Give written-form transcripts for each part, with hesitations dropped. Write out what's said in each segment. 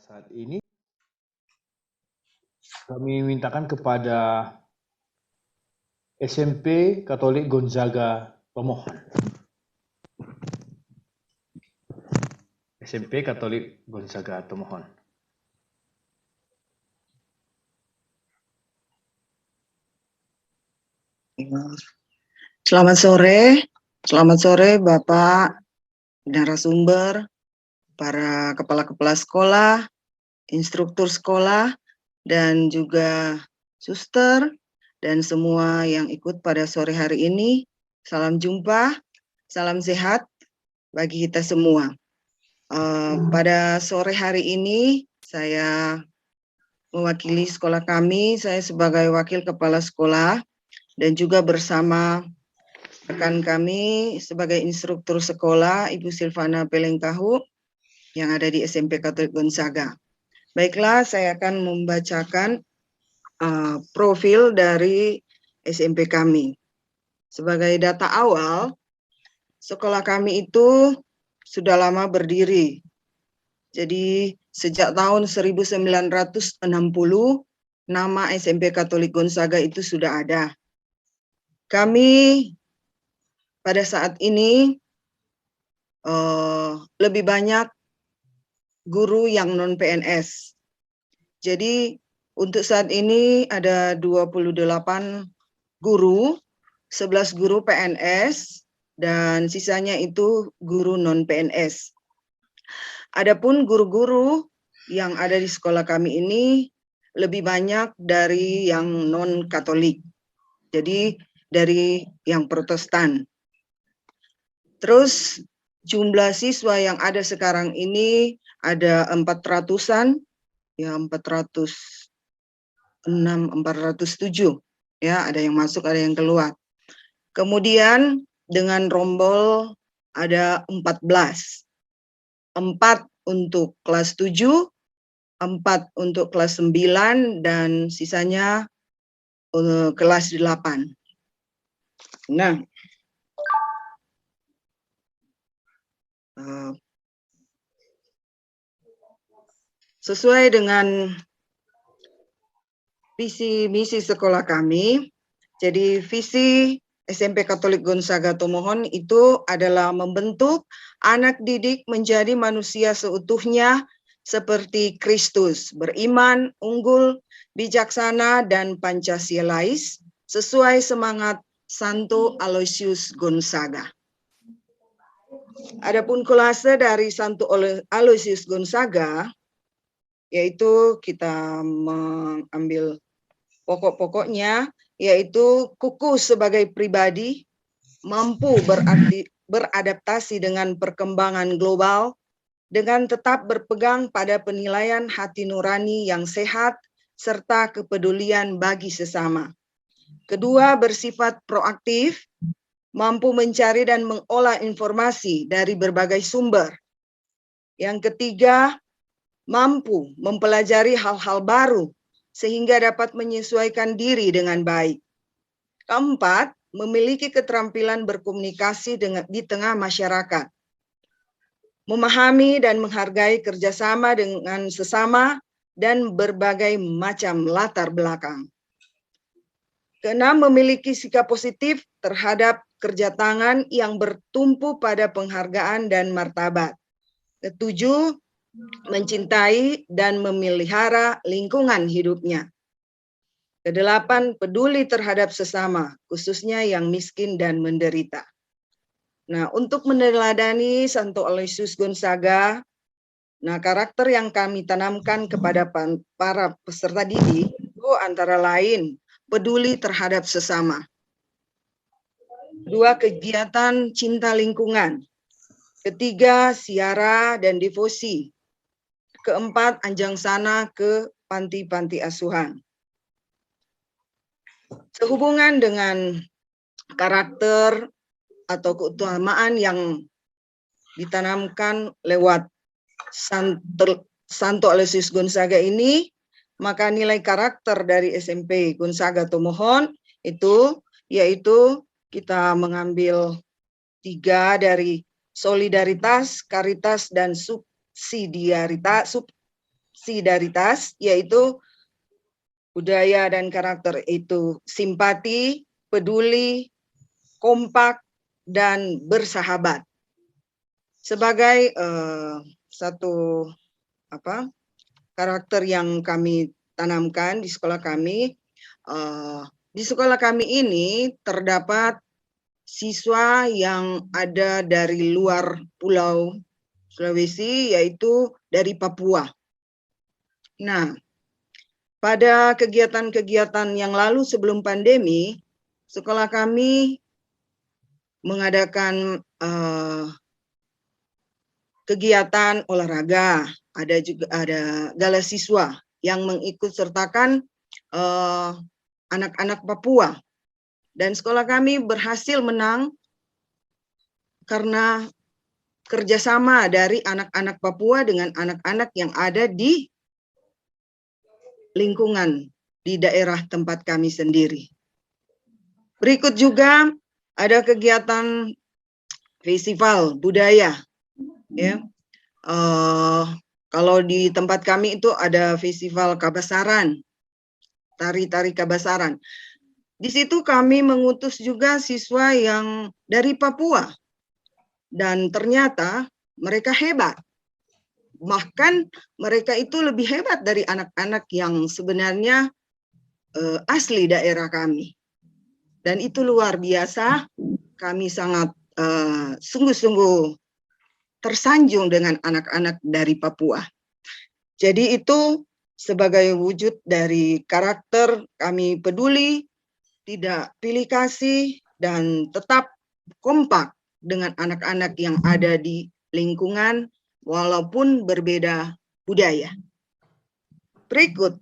Saat ini kami mintakan kepada SMP Katolik Gonzaga pemohon. SMP Katolik Gonzaga pemohon. Selamat sore Bapak narasumber, para kepala-kepala sekolah, instruktur sekolah, dan juga suster, dan semua yang ikut pada sore hari ini. Salam jumpa, salam sehat bagi kita semua. Pada sore hari ini, saya mewakili sekolah kami, saya sebagai wakil kepala sekolah, dan juga bersama rekan kami sebagai instruktur sekolah, Ibu Silvana Pelengkahu, yang ada di SMP Katolik Gonzaga. Baiklah, saya akan membacakan profil dari SMP kami. Sebagai data awal, sekolah kami itu sudah lama berdiri. Jadi sejak tahun 1960, nama SMP Katolik Gonzaga itu sudah ada. Kami pada saat ini lebih banyak guru yang non-PNS. Jadi untuk saat ini ada 28 guru, 11 guru PNS, dan sisanya itu guru non-PNS. Adapun guru-guru yang ada di sekolah kami ini lebih banyak dari yang non-Katolik. Jadi dari yang Protestan. Terus jumlah siswa yang ada sekarang ini ada 400-an, ya 406, 407, ya ada yang masuk, ada yang keluar. Kemudian dengan rombol ada 14, 4 untuk kelas 7, 4 untuk kelas 9, dan sisanya kelas 8. Nah, sesuai dengan visi misi sekolah kami, jadi visi SMP Katolik Gonzaga Tomohon itu adalah membentuk anak didik menjadi manusia seutuhnya seperti Kristus, beriman, unggul, bijaksana, dan Pancasilais sesuai semangat Santo Aloysius Gonzaga. Adapun kolase dari Santo Aloysius Gonzaga, yaitu kita mengambil pokok-pokoknya, yaitu kukuh sebagai pribadi, mampu beradaptasi dengan perkembangan global, dengan tetap berpegang pada penilaian hati nurani yang sehat, serta kepedulian bagi sesama. Kedua, bersifat proaktif, mampu mencari dan mengolah informasi dari berbagai sumber. Yang ketiga, mampu mempelajari hal-hal baru sehingga dapat menyesuaikan diri dengan baik. Keempat, memiliki keterampilan berkomunikasi di tengah masyarakat. Memahami dan menghargai kerjasama dengan sesama dan berbagai macam latar belakang. Keenam, memiliki sikap positif terhadap kerja tangan yang bertumpu pada penghargaan dan martabat. Ketujuh, mencintai dan memelihara lingkungan hidupnya. Kedelapan, peduli terhadap sesama, khususnya yang miskin dan menderita. Nah, untuk meneladani Santo Aloysius Gonzaga, nah karakter yang kami tanamkan kepada para peserta didik itu antara lain peduli terhadap sesama. Dua, kegiatan cinta lingkungan. Ketiga, siara dan devosi. Keempat, anjang sana ke panti-panti asuhan. Sehubungan dengan karakter atau keutamaan yang ditanamkan lewat Santo Aloysius Gonzaga ini, maka nilai karakter dari SMP Gonzaga Tomohon itu yaitu kita mengambil 3 dari solidaritas, karitas, dan subsidiaritas, subsidiaritas, yaitu budaya dan karakter itu simpati, peduli, kompak, dan bersahabat. Sebagai satu karakter yang kami tanamkan di sekolah kami, ini terdapat siswa yang ada dari luar Pulau Sulawesi, yaitu dari Papua. Nah, pada kegiatan-kegiatan yang lalu sebelum pandemi, sekolah kami mengadakan kegiatan olahraga, ada gala siswa yang mengikut sertakan anak-anak Papua, dan sekolah kami berhasil menang karena kerjasama dari anak-anak Papua dengan anak-anak yang ada di lingkungan di daerah tempat kami sendiri. Berikut juga ada kegiatan festival budaya, ya. Kalau di tempat kami itu ada festival Kabasaran, tari-tari Kabasaran. Di situ kami mengutus juga siswa yang dari Papua, dan ternyata mereka hebat. Bahkan mereka itu lebih hebat dari anak-anak yang sebenarnya asli daerah kami. Dan itu luar biasa, kami sangat sungguh-sungguh tersanjung dengan anak-anak dari Papua. Jadi itu sebagai wujud dari karakter kami peduli, tidak pilih kasih, dan tetap kompak dengan anak-anak yang ada di lingkungan walaupun berbeda budaya. Berikut,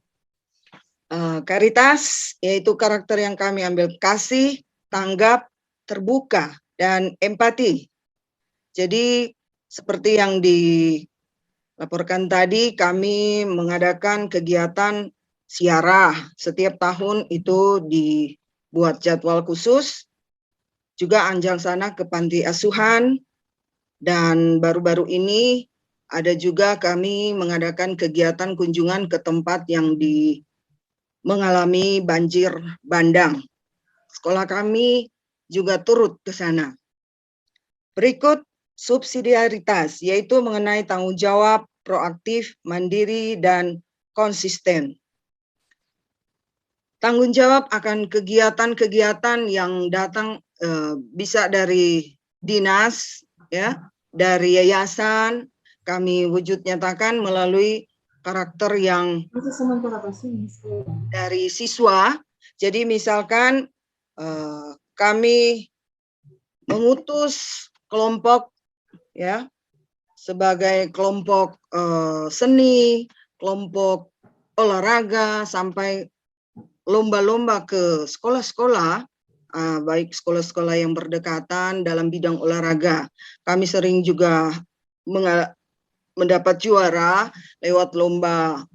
karitas, yaitu karakter yang kami ambil kasih, tanggap, terbuka, dan empati. Jadi seperti yang dilaporkan tadi, kami mengadakan kegiatan siarah. Setiap tahun itu dibuat jadwal khusus, juga anjang sana ke panti asuhan, dan baru-baru ini ada juga kami mengadakan kegiatan kunjungan ke tempat yang mengalami banjir bandang. Sekolah kami juga turut ke sana. Berikut subsidiaritas, yaitu mengenai tanggung jawab, proaktif, mandiri, dan konsisten. Tanggung jawab akan kegiatan-kegiatan yang datang bisa dari dinas, ya, dari yayasan, kami wujud nyatakan melalui karakter yang dari siswa. Jadi misalkan kami mengutus kelompok, ya, sebagai kelompok seni, kelompok olahraga, sampai lomba-lomba ke sekolah-sekolah, baik sekolah-sekolah yang berdekatan dalam bidang olahraga. Kami sering juga mendapat juara lewat lomba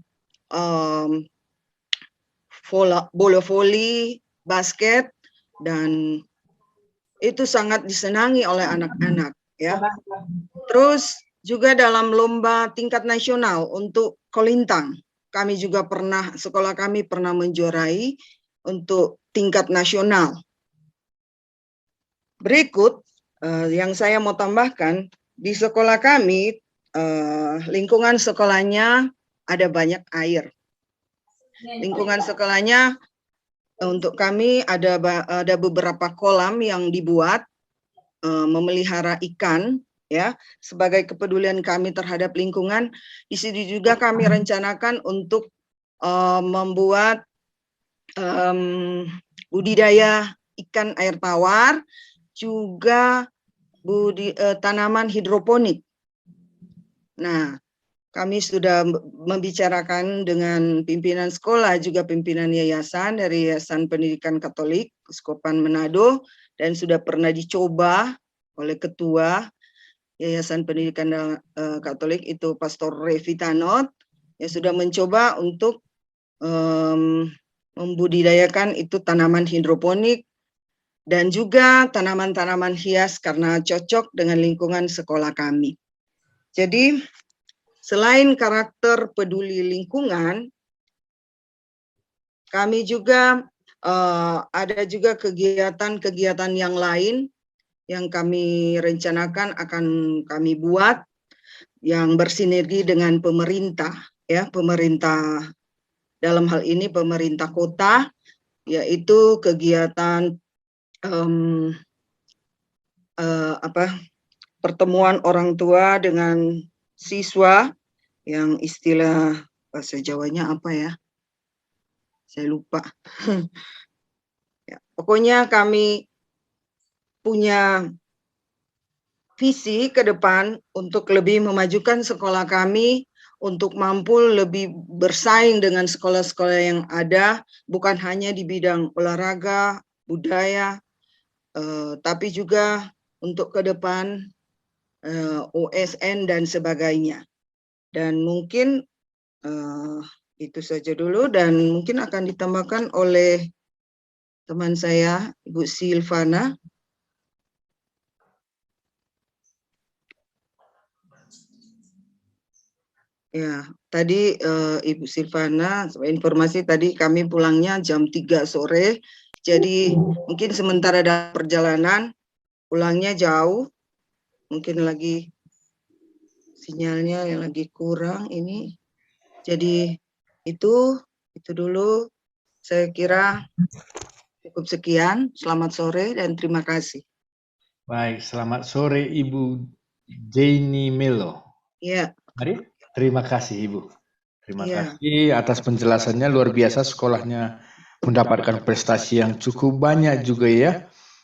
bola voli, basket, dan itu sangat disenangi oleh anak-anak, ya. Terus juga dalam lomba tingkat nasional untuk kolintang, kami juga sekolah kami pernah menjuarai untuk tingkat nasional. Berikut yang saya mau tambahkan, di sekolah kami, lingkungan sekolahnya ada banyak air. Lingkungan sekolahnya untuk kami ada beberapa kolam yang dibuat memelihara ikan, ya, sebagai kepedulian kami terhadap lingkungan. Di sini juga kami rencanakan untuk membuat budidaya ikan air tawar, juga tanaman hidroponik. Nah, kami sudah membicarakan dengan pimpinan sekolah, juga pimpinan yayasan dari Yayasan Pendidikan Katolik Uskupan Manado, dan sudah pernah dicoba oleh Ketua Yayasan Pendidikan Katolik itu Pastor Revitanot, yang sudah mencoba untuk membudidayakan itu tanaman hidroponik dan juga tanaman-tanaman hias karena cocok dengan lingkungan sekolah kami. Jadi selain karakter peduli lingkungan, kami juga ada juga kegiatan-kegiatan yang lain yang kami rencanakan akan kami buat yang bersinergi dengan pemerintah, ya, pemerintah dalam hal ini pemerintah kota, yaitu kegiatan pertemuan orang tua dengan siswa, yang istilah bahasa Jawanya apa ya? Saya lupa. Ya, pokoknya kami punya visi ke depan untuk lebih memajukan sekolah kami, untuk mampu lebih bersaing dengan sekolah-sekolah yang ada, bukan hanya di bidang olahraga, budaya, tapi juga untuk ke depan OSN dan sebagainya. Dan mungkin itu saja dulu, dan mungkin akan ditambahkan oleh teman saya, Ibu Silvana. Ya, tadi Ibu Silvana, informasi tadi kami pulangnya jam 3 sore, jadi mungkin sementara dalam perjalanan, pulangnya jauh, mungkin lagi sinyalnya yang lagi kurang ini. Jadi itu dulu, saya kira cukup sekian. Selamat sore dan terima kasih. Baik, selamat sore Ibu Jenny Melo. Iya. Mari, terima kasih Ibu. Terima Iya. kasih atas penjelasannya, luar biasa sekolahnya mendapatkan prestasi yang cukup banyak juga ya.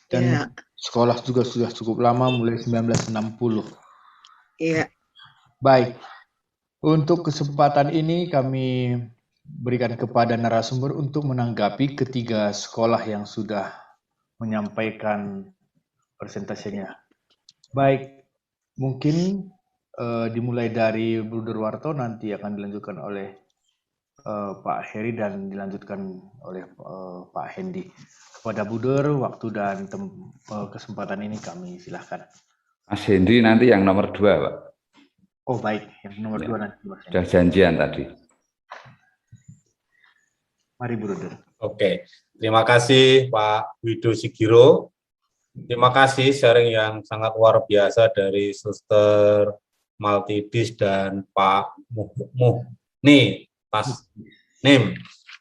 Dan Iya. sekolah juga sudah cukup lama, mulai 1960. Iya. Baik, untuk kesempatan ini kami berikan kepada narasumber untuk menanggapi ketiga sekolah yang sudah menyampaikan presentasinya. Baik, mungkin dimulai dari Bu Durwarto, nanti akan dilanjutkan oleh Pak Heri dan dilanjutkan oleh Pak Hendi. Kepada Bu Dur, waktu dan kesempatan ini kami silahkan. Mas Hendri nanti yang nomor 2, Pak. Oh baik, yang nomor 2 nanti. Sudah janjian tadi. Mari Bu Dur. Oke, terima kasih Pak Wido Sigiro. Terima kasih sharing yang sangat luar biasa dari Suster Maltidis dan Pak Muhni Tasnim,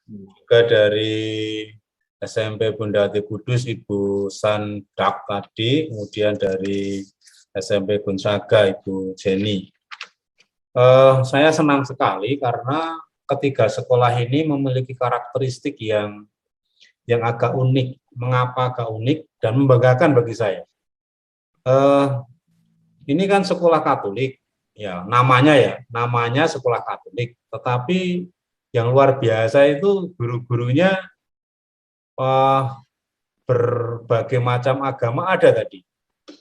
juga dari SMP Bunda Ati Kudus Ibu Sandak tadi, kemudian dari SMP Gonzaga Ibu Jenny. Saya senang sekali karena ketiga sekolah ini memiliki karakteristik yang agak unik. Mengapa agak unik dan membanggakan bagi saya? Ini kan sekolah Katolik, ya namanya sekolah Katolik. Tetapi yang luar biasa itu guru-gurunya berbagai macam agama ada tadi,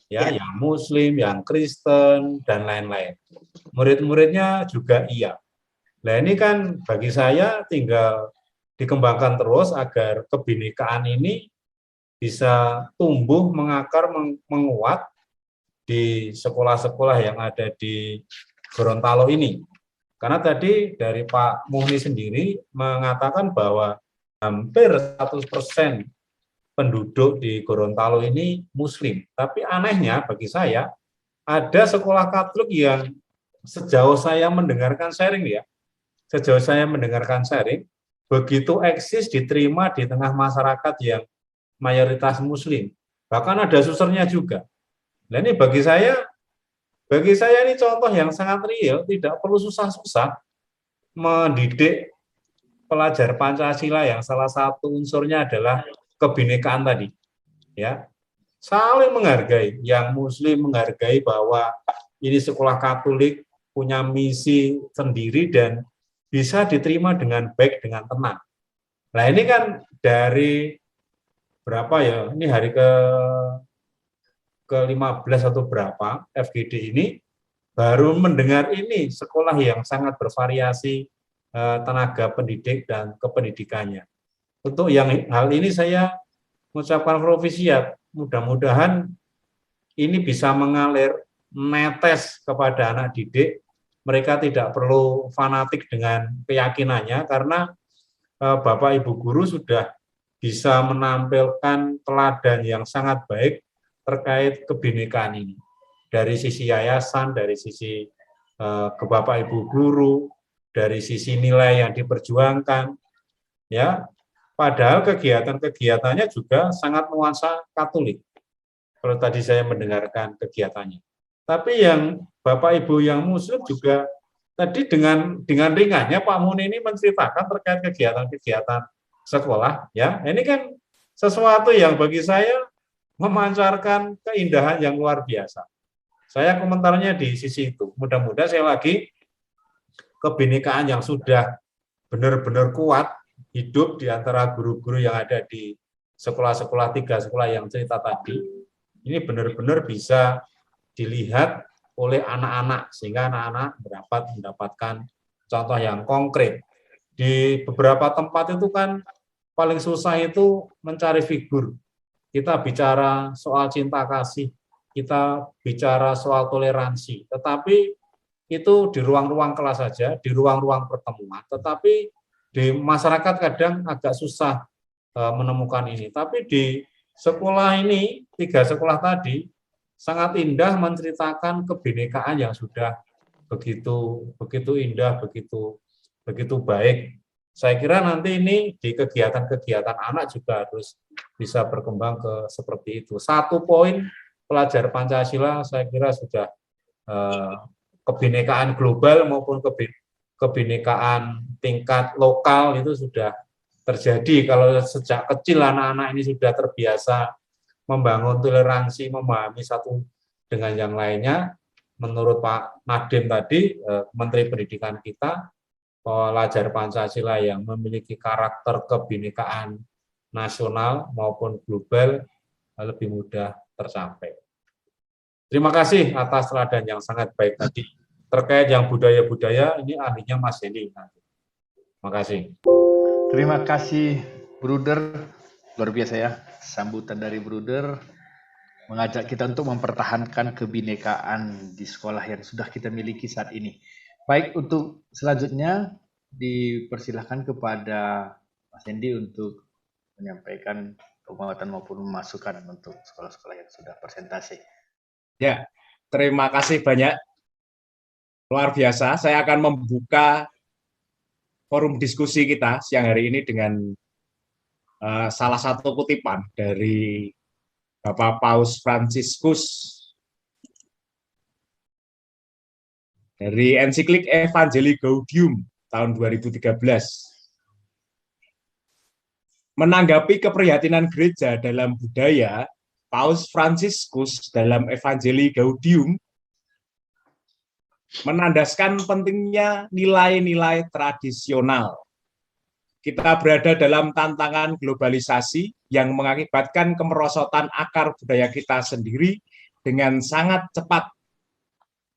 ya, yang Muslim, yang Kristen dan lain-lain. Murid-muridnya juga iya. Nah ini kan bagi saya tinggal dikembangkan terus agar kebinekaan ini bisa tumbuh, mengakar, menguat di sekolah-sekolah yang ada di Gorontalo ini. Karena tadi dari Pak Muhni sendiri mengatakan bahwa hampir 100% penduduk di Gorontalo ini Muslim. Tapi anehnya bagi saya, ada sekolah Katolik yang sejauh saya mendengarkan sharing begitu eksis diterima di tengah masyarakat yang mayoritas Muslim. Bahkan ada susternya juga. Nah ini bagi saya ini contoh yang sangat real, tidak perlu susah-susah mendidik pelajar Pancasila yang salah satu unsurnya adalah kebinekaan tadi. Ya, saling menghargai, yang Muslim menghargai bahwa ini sekolah Katolik punya misi sendiri dan bisa diterima dengan baik, dengan tenang. Nah ini kan dari berapa ya, ini hari ke-15 atau berapa FGD ini, baru mendengar ini sekolah yang sangat bervariasi tenaga pendidik dan kependidikannya. Untuk yang hal ini saya mengucapkan provisiat, mudah-mudahan ini bisa mengalir, netes kepada anak didik, mereka tidak perlu fanatik dengan keyakinannya, karena Bapak Ibu guru sudah bisa menampilkan teladan yang sangat baik terkait kebinekaan ini. Dari sisi yayasan, dari sisi ke Bapak Ibu guru, dari sisi nilai yang diperjuangkan, ya. Padahal kegiatan-kegiatannya juga sangat nuansa Katolik. Kalau tadi saya mendengarkan kegiatannya. Tapi yang Bapak Ibu yang Muslim juga tadi dengan ringannya Pak Muni ini menceritakan terkait kegiatan-kegiatan sekolah, ya. Ini kan sesuatu yang bagi saya memancarkan keindahan yang luar biasa. Saya komentarnya di sisi itu. Mudah-mudahan saya lagi kebinekaan yang sudah benar-benar kuat hidup di antara guru-guru yang ada di sekolah-sekolah, 3 sekolah yang cerita tadi, ini benar-benar bisa dilihat oleh anak-anak, sehingga anak-anak mendapatkan contoh yang konkret. Di beberapa tempat itu kan paling susah itu mencari figur. Kita bicara soal cinta kasih, kita bicara soal toleransi, tetapi itu di ruang-ruang kelas saja, di ruang-ruang pertemuan, tetapi di masyarakat kadang agak susah menemukan ini. Tapi di sekolah ini, 3 sekolah tadi, sangat indah menceritakan kebinekaan yang sudah begitu indah, begitu baik. Saya kira nanti ini di kegiatan-kegiatan anak juga harus bisa berkembang ke seperti itu. 1 poin pelajar Pancasila saya kira sudah kebinekaan global maupun kebinekaan tingkat lokal itu sudah terjadi. Kalau sejak kecil anak-anak ini sudah terbiasa membangun toleransi, memahami satu dengan yang lainnya, menurut Pak Nadiem tadi, Menteri Pendidikan kita, pelajar Pancasila yang memiliki karakter kebinekaan nasional maupun global lebih mudah tercapai. Terima kasih atas teladan yang sangat baik tadi. Terkait yang budaya-budaya, ini ahlinya Mas Hendy. Terima kasih. Terima kasih, Bruder. Luar biasa ya, sambutan dari Bruder mengajak kita untuk mempertahankan kebinekaan di sekolah yang sudah kita miliki saat ini. Baik, untuk selanjutnya dipersilahkan kepada Mas Hendy untuk menyampaikan penguatan maupun masukan untuk sekolah-sekolah yang sudah presentasi. Ya, terima kasih banyak. Luar biasa, saya akan membuka forum diskusi kita siang hari ini dengan salah satu kutipan dari Bapak Paus Fransiskus dari ensiklik Evangelii Gaudium tahun 2013. Menanggapi keprihatinan gereja dalam budaya, Paus Fransiskus dalam Evangelii Gaudium menandaskan pentingnya nilai-nilai tradisional. Kita berada dalam tantangan globalisasi yang mengakibatkan kemerosotan akar budaya kita sendiri dengan sangat cepat.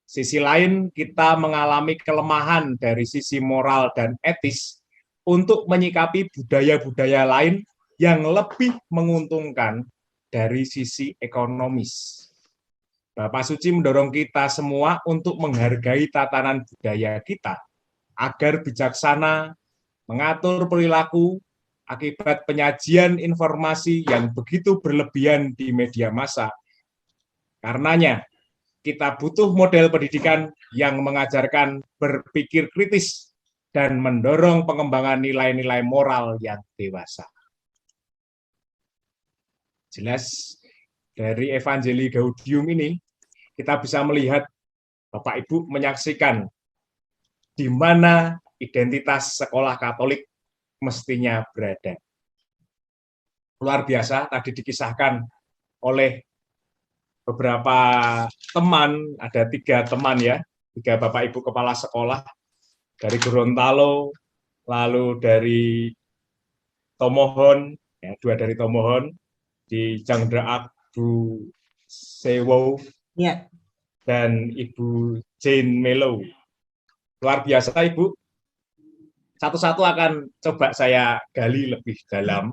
Sisi lain, kita mengalami kelemahan dari sisi moral dan etis untuk menyikapi budaya-budaya lain yang lebih menguntungkan dari sisi ekonomis. Bapak Suci mendorong kita semua untuk menghargai tatanan budaya kita agar bijaksana mengatur perilaku akibat penyajian informasi yang begitu berlebihan di media massa. Karenanya, kita butuh model pendidikan yang mengajarkan berpikir kritis dan mendorong pengembangan nilai-nilai moral yang dewasa. Jelas, dari Evangelii Gaudium ini, kita bisa melihat Bapak Ibu menyaksikan di mana identitas sekolah Katolik mestinya berada. Luar biasa, tadi dikisahkan oleh beberapa teman, ada 3 teman ya, 3 Bapak Ibu kepala sekolah, dari Gorontalo, lalu dari Tomohon, ya, 2 dari Tomohon, di Jangdraak Bu Sewo, ya, dan Ibu Jane Melo. Luar biasa Ibu. Satu-satu akan coba saya gali lebih dalam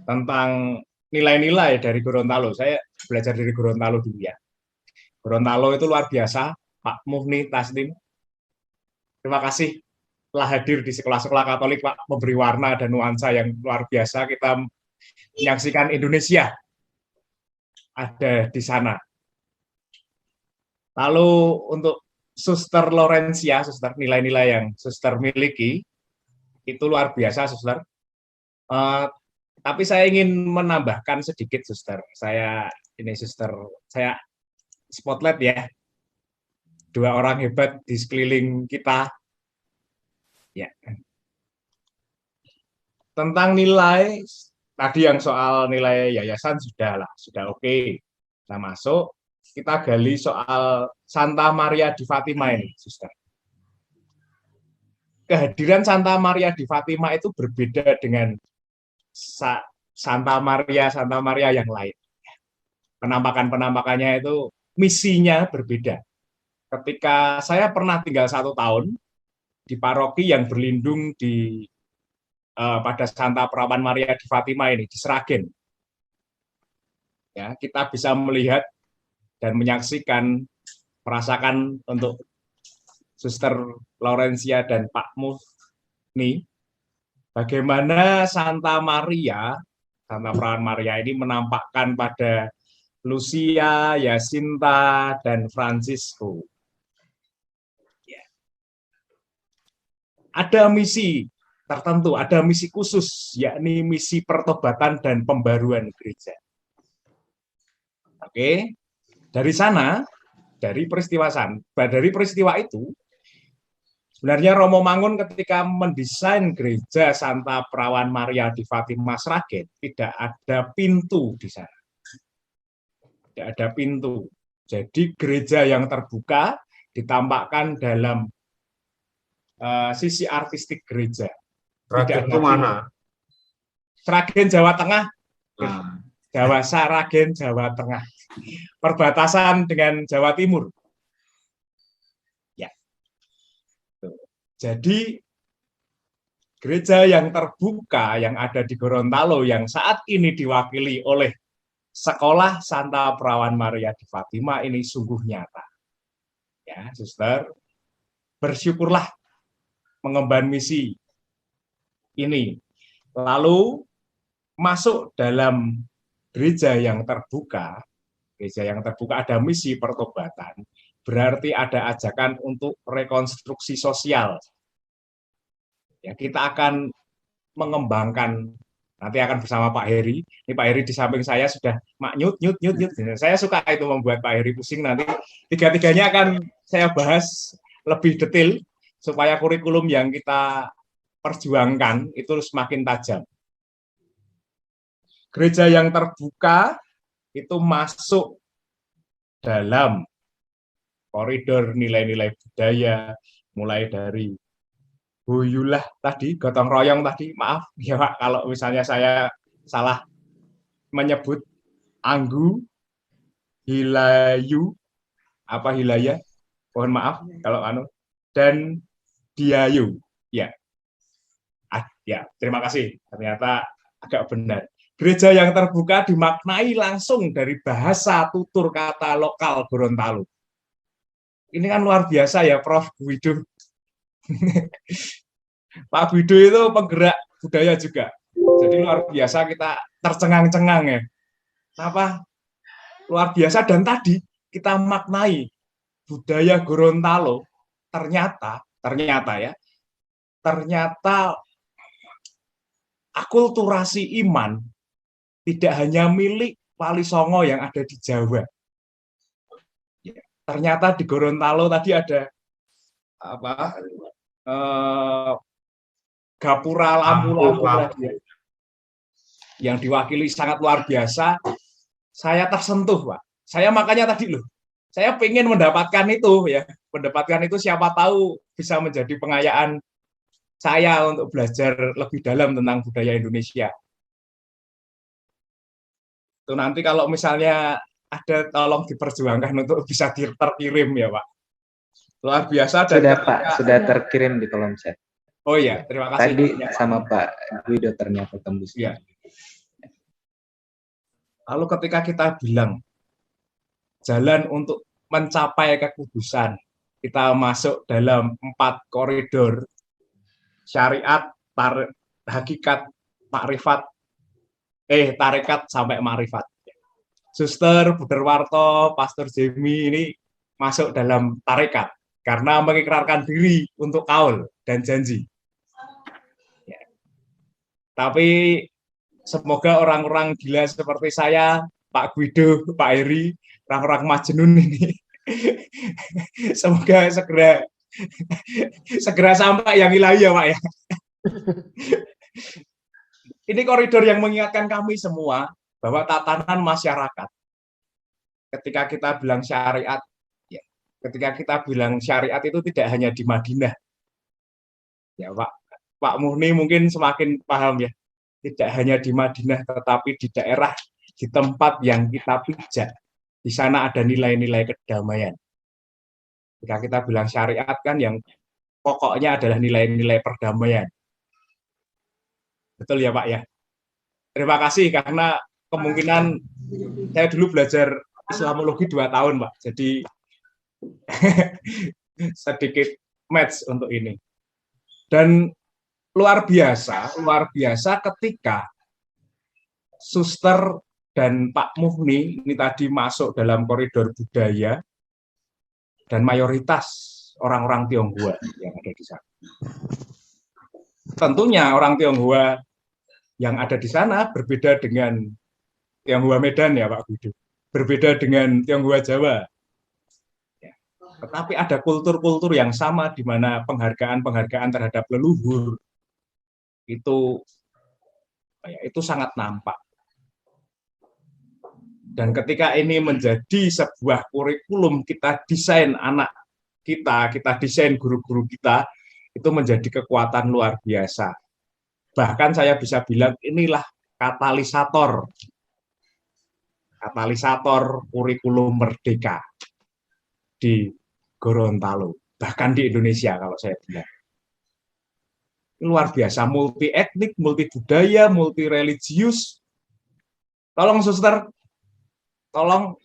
tentang nilai-nilai dari Gorontalo. Saya belajar dari Gorontalo dulu ya. Gorontalo itu luar biasa, Pak Muhni Taslim. Terima kasih telah hadir di sekolah-sekolah Katolik, Pak, memberi warna dan nuansa yang luar biasa. Kita menyaksikan Indonesia ada di sana. Lalu untuk Suster Laurencia, suster, nilai-nilai yang suster miliki itu luar biasa, suster. Tapi saya ingin menambahkan sedikit, suster. Saya spotlight ya. 2 orang hebat di sekeliling kita. Ya. Tentang nilai, tadi yang soal nilai yayasan sudah oke. Kita masuk, kita gali soal Santa Maria di Fatima ini, suster. Kehadiran Santa Maria di Fatima itu berbeda dengan Santa Maria yang lain. Penampakannya itu misinya berbeda. Ketika saya pernah tinggal 1 tahun di paroki yang berlindung pada Santa Perawan Maria di Fatima ini, di Sragen. Ya, kita bisa melihat dan menyaksikan, merasakan untuk Suster Laurencia dan Pak Mufni, bagaimana Santa Perawan Maria ini menampakkan pada Lucia, Yasinta, dan Francisco. Ya. Ada misi tertentu, ada misi khusus, yakni misi pertobatan dan pembaruan gereja. Oke, dari sana, dari peristiwa itu, sebenarnya Romo Mangun ketika mendesain gereja Santa Perawan Maria di Fatima Sragen, tidak ada pintu di sana. Tidak ada pintu. Jadi gereja yang terbuka ditampakkan dalam sisi artistik gereja. Sragen itu mana? Sragen, Jawa Tengah. Sragen, Jawa Tengah. Perbatasan dengan Jawa Timur. Ya. Jadi gereja yang terbuka yang ada di Gorontalo yang saat ini diwakili oleh Sekolah Santa Perawan Maria di Fatima ini sungguh nyata. Ya, suster, bersyukurlah mengemban misi ini. Lalu masuk dalam gereja yang terbuka ada misi pertobatan, berarti ada ajakan untuk rekonstruksi sosial. Ya, kita akan mengembangkan, nanti akan bersama Pak Heri. Ini Pak Heri di samping saya sudah nyut. Saya suka itu membuat Pak Heri pusing. Nanti 3-tiganya akan saya bahas lebih detail supaya kurikulum yang kita perjuangkan itu semakin tajam. Gereja yang terbuka itu masuk dalam koridor nilai-nilai budaya, mulai dari Buyulah tadi, gotong royong tadi, maaf ya Pak kalau misalnya saya salah menyebut, Anggu, Hilayu, Hilaya, mohon maaf kalau dan Diayu, ya. Ya, terima kasih, ternyata agak benar. Gereja yang terbuka dimaknai langsung dari bahasa tutur kata lokal Gorontalo. Ini kan luar biasa ya, Prof. Guido. Pak Guido itu penggerak budaya juga. Jadi luar biasa, kita tercengang-cengang ya. Kenapa? Luar biasa, dan tadi kita maknai budaya Gorontalo ternyata akulturasi iman tidak hanya milik Wali Songo yang ada di Jawa. Ternyata di Gorontalo tadi ada Gapura lampu yang diwakili sangat luar biasa. Saya tersentuh, Pak. Saya makanya tadi saya pengen mendapatkan itu ya. Mendapatkan itu siapa tahu bisa menjadi pengayaan saya untuk belajar lebih dalam tentang budaya Indonesia. Itu nanti kalau misalnya ada, tolong diperjuangkan untuk bisa terkirim ya Pak. Luar biasa. Dan sudah Pak, sudah terkirim di kolom chat. Oh iya, terima kasih. Tadi sama Pak Guido ternyata tembus. Ya. Lalu ketika kita bilang jalan untuk mencapai kekudusan kita masuk dalam 4 koridor syariat, hakikat, makrifat, tarekat sampai makrifat. Suster Buderwarto, Pastor Jemi ini masuk dalam tarekat karena mengikrarkan diri untuk kaul dan janji. Ya. Tapi semoga orang-orang gila seperti saya, Pak Guido, Pak Heri, orang-orang Majnun ini, semoga segera sampai yang ilahi ya Pak ya. Ini koridor yang mengingatkan kami semua bahwa tatanan masyarakat, ketika kita bilang syariat, ya, ketika kita bilang syariat itu tidak hanya di Madinah, ya Pak Muhni mungkin semakin paham ya, tidak hanya di Madinah, tetapi di daerah, di tempat yang kita pijak, di sana ada nilai-nilai kedamaian. Ketika kita bilang syariat kan yang pokoknya adalah nilai-nilai perdamaian. Betul ya Pak ya? Terima kasih karena kemungkinan saya dulu belajar Islamologi 2 tahun, Pak. Jadi sedikit match untuk ini. Dan luar biasa ketika Suster dan Pak Muhni ini tadi masuk dalam koridor budaya dan mayoritas orang-orang Tionghoa yang ada di sana. Tentunya orang Tionghoa yang ada di sana berbeda dengan Tionghoa Medan ya Pak Guido, berbeda dengan Tionghoa Jawa. Ya. Tetapi ada kultur-kultur yang sama di mana penghargaan-penghargaan terhadap leluhur itu sangat nampak. Dan ketika ini menjadi sebuah kurikulum, kita desain anak kita desain guru-guru kita, itu menjadi kekuatan luar biasa. Bahkan saya bisa bilang inilah katalisator kurikulum merdeka di Gorontalo, bahkan di Indonesia kalau saya bilang. Luar biasa, multi etnik, multi budaya, multi religius. Tolong Suster, tolong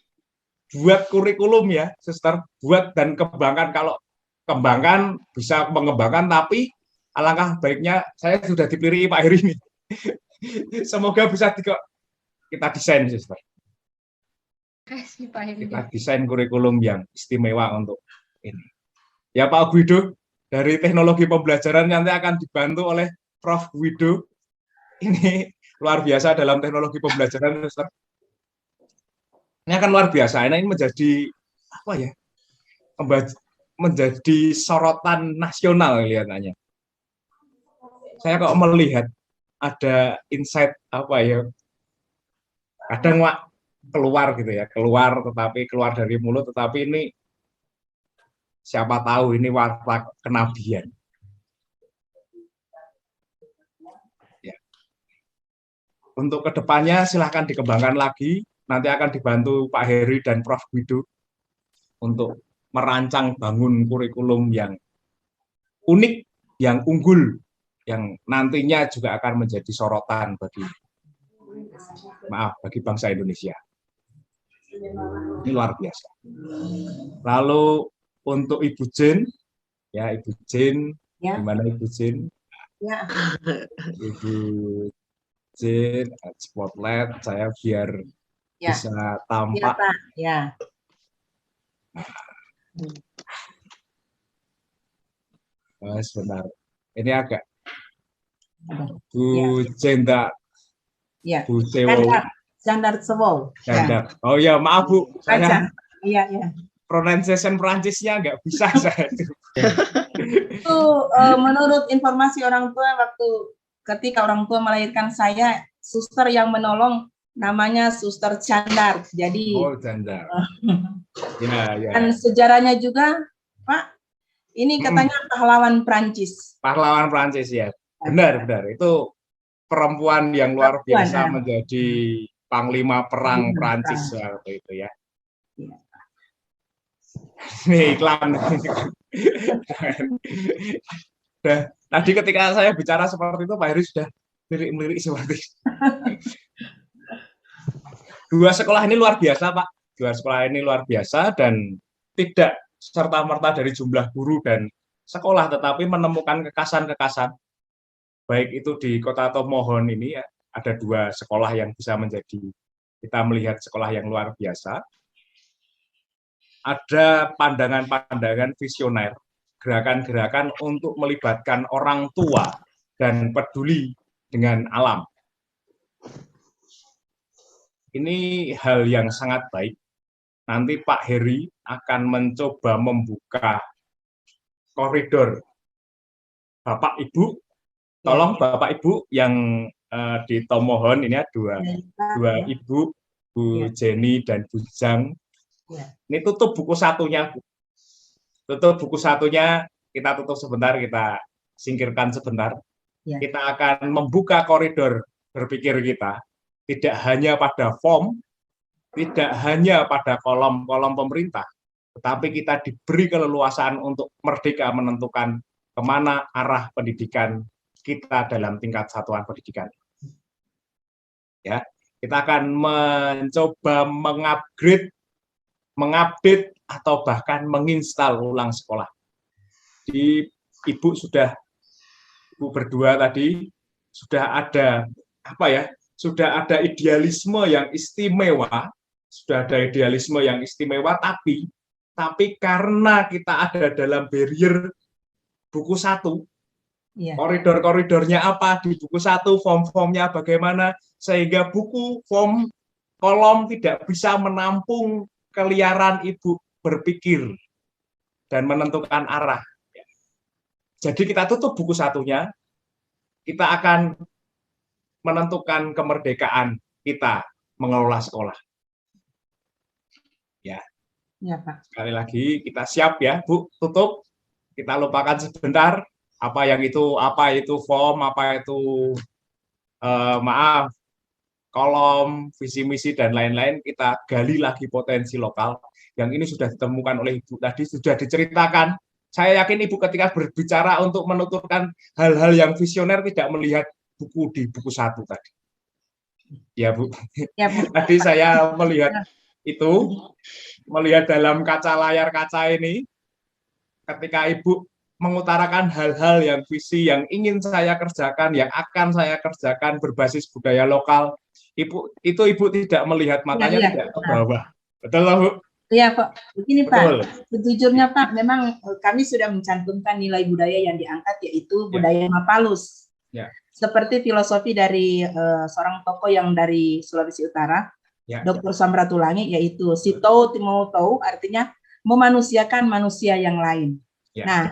buat kurikulum ya, Suster, buat dan kembangkan. Kalau kembangkan bisa mengembangkan, tapi alangkah baiknya saya sudah dipilih Pak Heri ini. Semoga bisa kita desain, Suster. Kita desain kurikulum yang istimewa untuk ini. Ya Pak Guido, dari teknologi pembelajaran nanti akan dibantu oleh Prof. Guido. Ini luar biasa dalam teknologi pembelajaran, Suster. Ini akan luar biasa. Ini menjadi apa ya? Menjadi sorotan nasional kelihatannya. Saya kok melihat ada insight apa ya? Kadang keluar gitu ya, keluar dari mulut, tetapi ini siapa tahu ini warta kenabian. Ya. Untuk kedepannya silahkan dikembangkan lagi. Nanti akan dibantu Pak Heri dan Prof. Guido untuk merancang bangun kurikulum yang unik, yang unggul, yang nantinya juga akan menjadi sorotan bagi bangsa Indonesia. Ini luar biasa. Lalu untuk Ibu Jen, ya Ibu Jen, ya. Gimana Ibu Jen? Ya. Ibu Jen, spotlight saya biar ya. Bisa tampak. Ya. Sebentar, ini agak Bu Jenda, ya. Bu Sewo. Jandar Sewo. Jandar. Oh ya, maaf Bu, saya iya. Pronunciation Prancisnya nggak bisa saya itu. Itu menurut informasi orang tua ketika orang tua melahirkan saya, suster yang menolong namanya Suster Jandar. Jadi Jandar. Ya. Dan sejarahnya juga, Pak, ini katanya pahlawan Prancis. Pahlawan Prancis ya. Benar. Itu perempuan yang luar biasa menjadi panglima perang Prancis waktu itu ya. Ini iklan. Tadi ketika saya bicara seperti itu, Pak Heri sudah melirik-melirik seperti itu. Dua sekolah ini luar biasa, Pak. Dua sekolah ini luar biasa dan tidak serta-merta dari jumlah guru dan sekolah, tetapi menemukan kekasan-kekasan, baik itu di Kota Tomohon ini ya, ada 2 sekolah yang bisa menjadi, kita melihat sekolah yang luar biasa. Ada pandangan-pandangan visioner, gerakan-gerakan untuk melibatkan orang tua dan peduli dengan alam. Ini hal yang sangat baik. Nanti Pak Heri akan mencoba membuka koridor. Bapak Ibu, tolong Bapak Ibu yang di Tomohon ini ada dua Ibu, Bu Jenny dan Bu Jang. Ini tutup buku satunya, Bu. Tutup buku satunya, kita tutup sebentar, kita singkirkan sebentar. Kita akan membuka koridor berpikir kita, tidak hanya pada form, tidak hanya pada kolom-kolom pemerintah, tetapi kita diberi keleluasaan untuk merdeka menentukan kemana arah pendidikan kita dalam tingkat satuan pendidikan. Ya, kita akan mencoba mengupdate atau bahkan menginstal ulang sekolah. Di Ibu berdua tadi sudah ada apa ya? Sudah ada idealisme yang istimewa, tapi karena kita ada dalam barrier buku 1, koridor-koridornya apa di buku 1, form-formnya bagaimana, sehingga buku, form, kolom tidak bisa menampung keliaran Ibu berpikir dan menentukan arah. Jadi kita tutup buku satunya, kita akan menentukan kemerdekaan kita mengelola sekolah. Ya, Pak. Sekali lagi kita siap ya, Bu, tutup. Kita lupakan sebentar apa itu form, apa itu kolom, visi misi dan lain-lain. Kita gali lagi potensi lokal yang ini sudah ditemukan oleh Ibu tadi, sudah diceritakan. Saya yakin Ibu ketika berbicara untuk menuturkan hal-hal yang visioner tidak melihat buku di buku 1 tadi. Ya, Bu. Ya, Bu. Tadi saya melihat itu, melihat dalam layar kaca ini, ketika Ibu mengutarakan hal-hal yang visi yang ingin saya kerjakan, yang akan saya kerjakan berbasis budaya lokal, Ibu tidak melihat matanya tidak ke bawah. Betul, Bu? Iya, Pak. Begini, Pak. Sejujurnya, Pak, memang kami sudah mencantumkan nilai budaya yang diangkat, yaitu budaya Mapalus. Ya. Seperti filosofi dari seorang tokoh yang dari Sulawesi Utara, Dr. Samratulangi, yaitu Sitou Timau Tou, artinya memanusiakan manusia yang lain. Ya. Nah,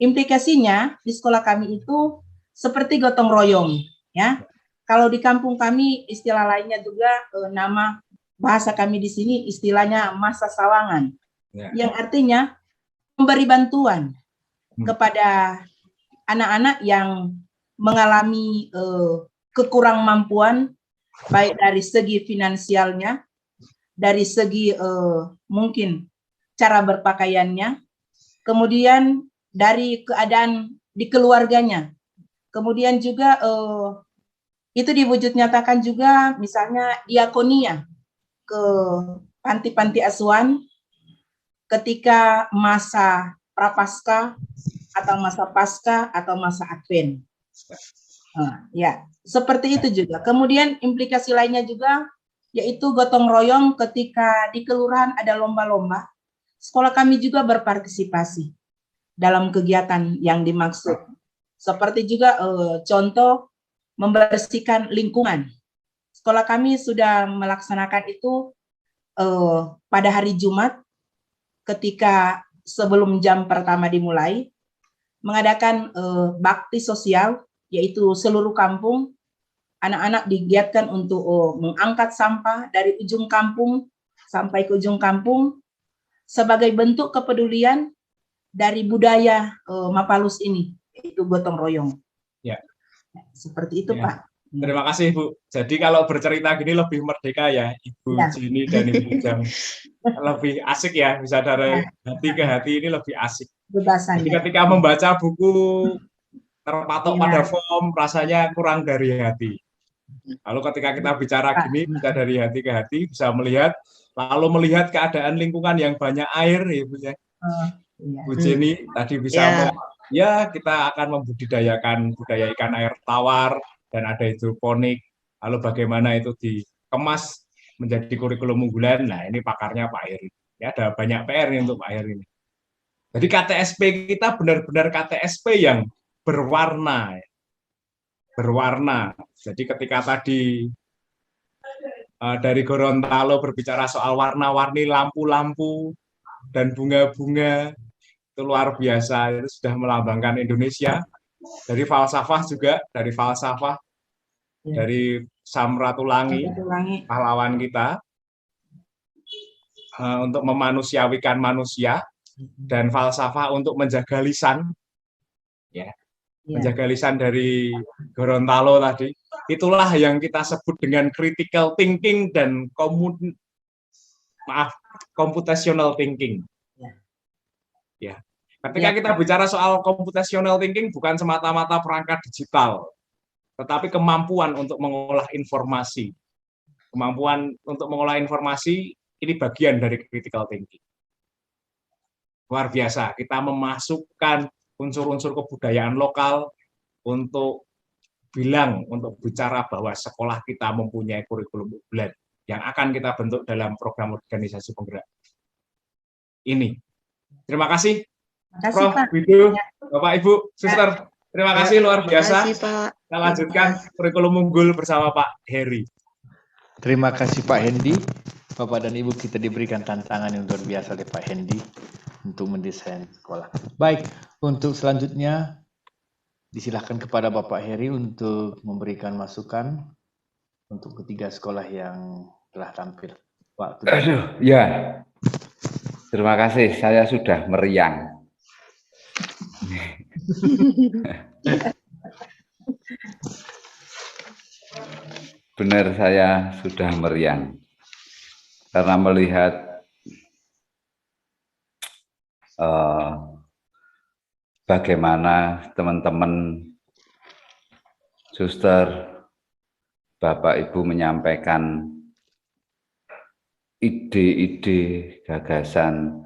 implikasinya di sekolah kami itu seperti gotong royong, ya. Kalau di kampung kami istilah lainnya juga nama bahasa kami di sini istilahnya masa sawangan, yang artinya memberi bantuan kepada anak-anak yang mengalami kekurang mampuan, baik dari segi finansialnya, dari segi mungkin cara berpakaiannya, kemudian dari keadaan di keluarganya, kemudian juga itu diwujud nyatakan juga misalnya diakonia ke panti-panti asuhan ketika masa prapaskah atau masa pasca atau masa advent. Ya, seperti itu juga. Kemudian implikasi lainnya juga yaitu gotong royong ketika di kelurahan ada lomba-lomba. Sekolah kami juga berpartisipasi dalam kegiatan yang dimaksud. Seperti juga contoh membersihkan lingkungan. Sekolah kami sudah melaksanakan itu pada hari Jumat ketika sebelum jam pertama dimulai, mengadakan bakti sosial, yaitu seluruh kampung, anak-anak digiatkan untuk mengangkat sampah dari ujung kampung sampai ke ujung kampung sebagai bentuk kepedulian dari budaya Mapalus ini, yaitu gotong royong. Ya, seperti itu, Pak. Terima kasih, Bu. Jadi kalau bercerita gini lebih merdeka ya, Ibu Jenny dan Ibu Jang. Lebih asik ya, bisa dari hati ke hati ini lebih asik. Jadi ketika membaca buku terpatok pada form, rasanya kurang dari hati. Lalu ketika kita bicara gini, bisa dari hati ke hati, bisa melihat, lalu melihat keadaan lingkungan yang banyak air, ya Bu ya. Bu Jenny tadi bisa ya kita akan membudidayakan budaya ikan air tawar dan ada hidroponik. Lalu bagaimana itu dikemas menjadi kurikulum unggulan. Nah, ini pakarnya Pak Heri. Ya, ada banyak PR nih untuk Pak Heri ini. Jadi KTSP kita benar-benar KTSP yang berwarna. Berwarna. Jadi ketika tadi dari Gorontalo berbicara soal warna-warni lampu-lampu dan bunga-bunga, itu luar biasa, itu sudah melambangkan Indonesia. Dari falsafah juga, dari falsafah, dari Samratulangi, pahlawan kita, untuk memanusiawikan manusia, dan falsafah untuk menjaga lisan, ya, menjaga lisan dari Gorontalo tadi. Itulah yang kita sebut dengan critical thinking dan computational thinking. Ya. Ketika kita bicara soal computational thinking bukan semata-mata perangkat digital, tetapi kemampuan untuk mengolah informasi. Kemampuan untuk mengolah informasi ini bagian dari critical thinking. Luar biasa, kita memasukkan unsur-unsur kebudayaan lokal untuk bicara bahwa sekolah kita mempunyai kurikulum unggulan yang akan kita bentuk dalam program organisasi penggerak. Ini. Terima kasih, Prof. Widu, Bapak Ibu, Suster. Terima kasih luar biasa. Terima kasih, Pak. Kita lanjutkan kurikulum unggul bersama Pak Heri. Terima kasih Pak Hendi. Bapak dan Ibu, kita diberikan tantangan yang luar biasa oleh Pak Hendi untuk mendesain sekolah. Baik, untuk selanjutnya disilahkan kepada Bapak Heri untuk memberikan masukan untuk ketiga sekolah yang telah tampil. Pak. Aduh, ya. Terima kasih, saya sudah meriang. Benar, saya sudah meriang. Karena melihat bagaimana teman-teman suster, Bapak Ibu menyampaikan ide-ide, gagasan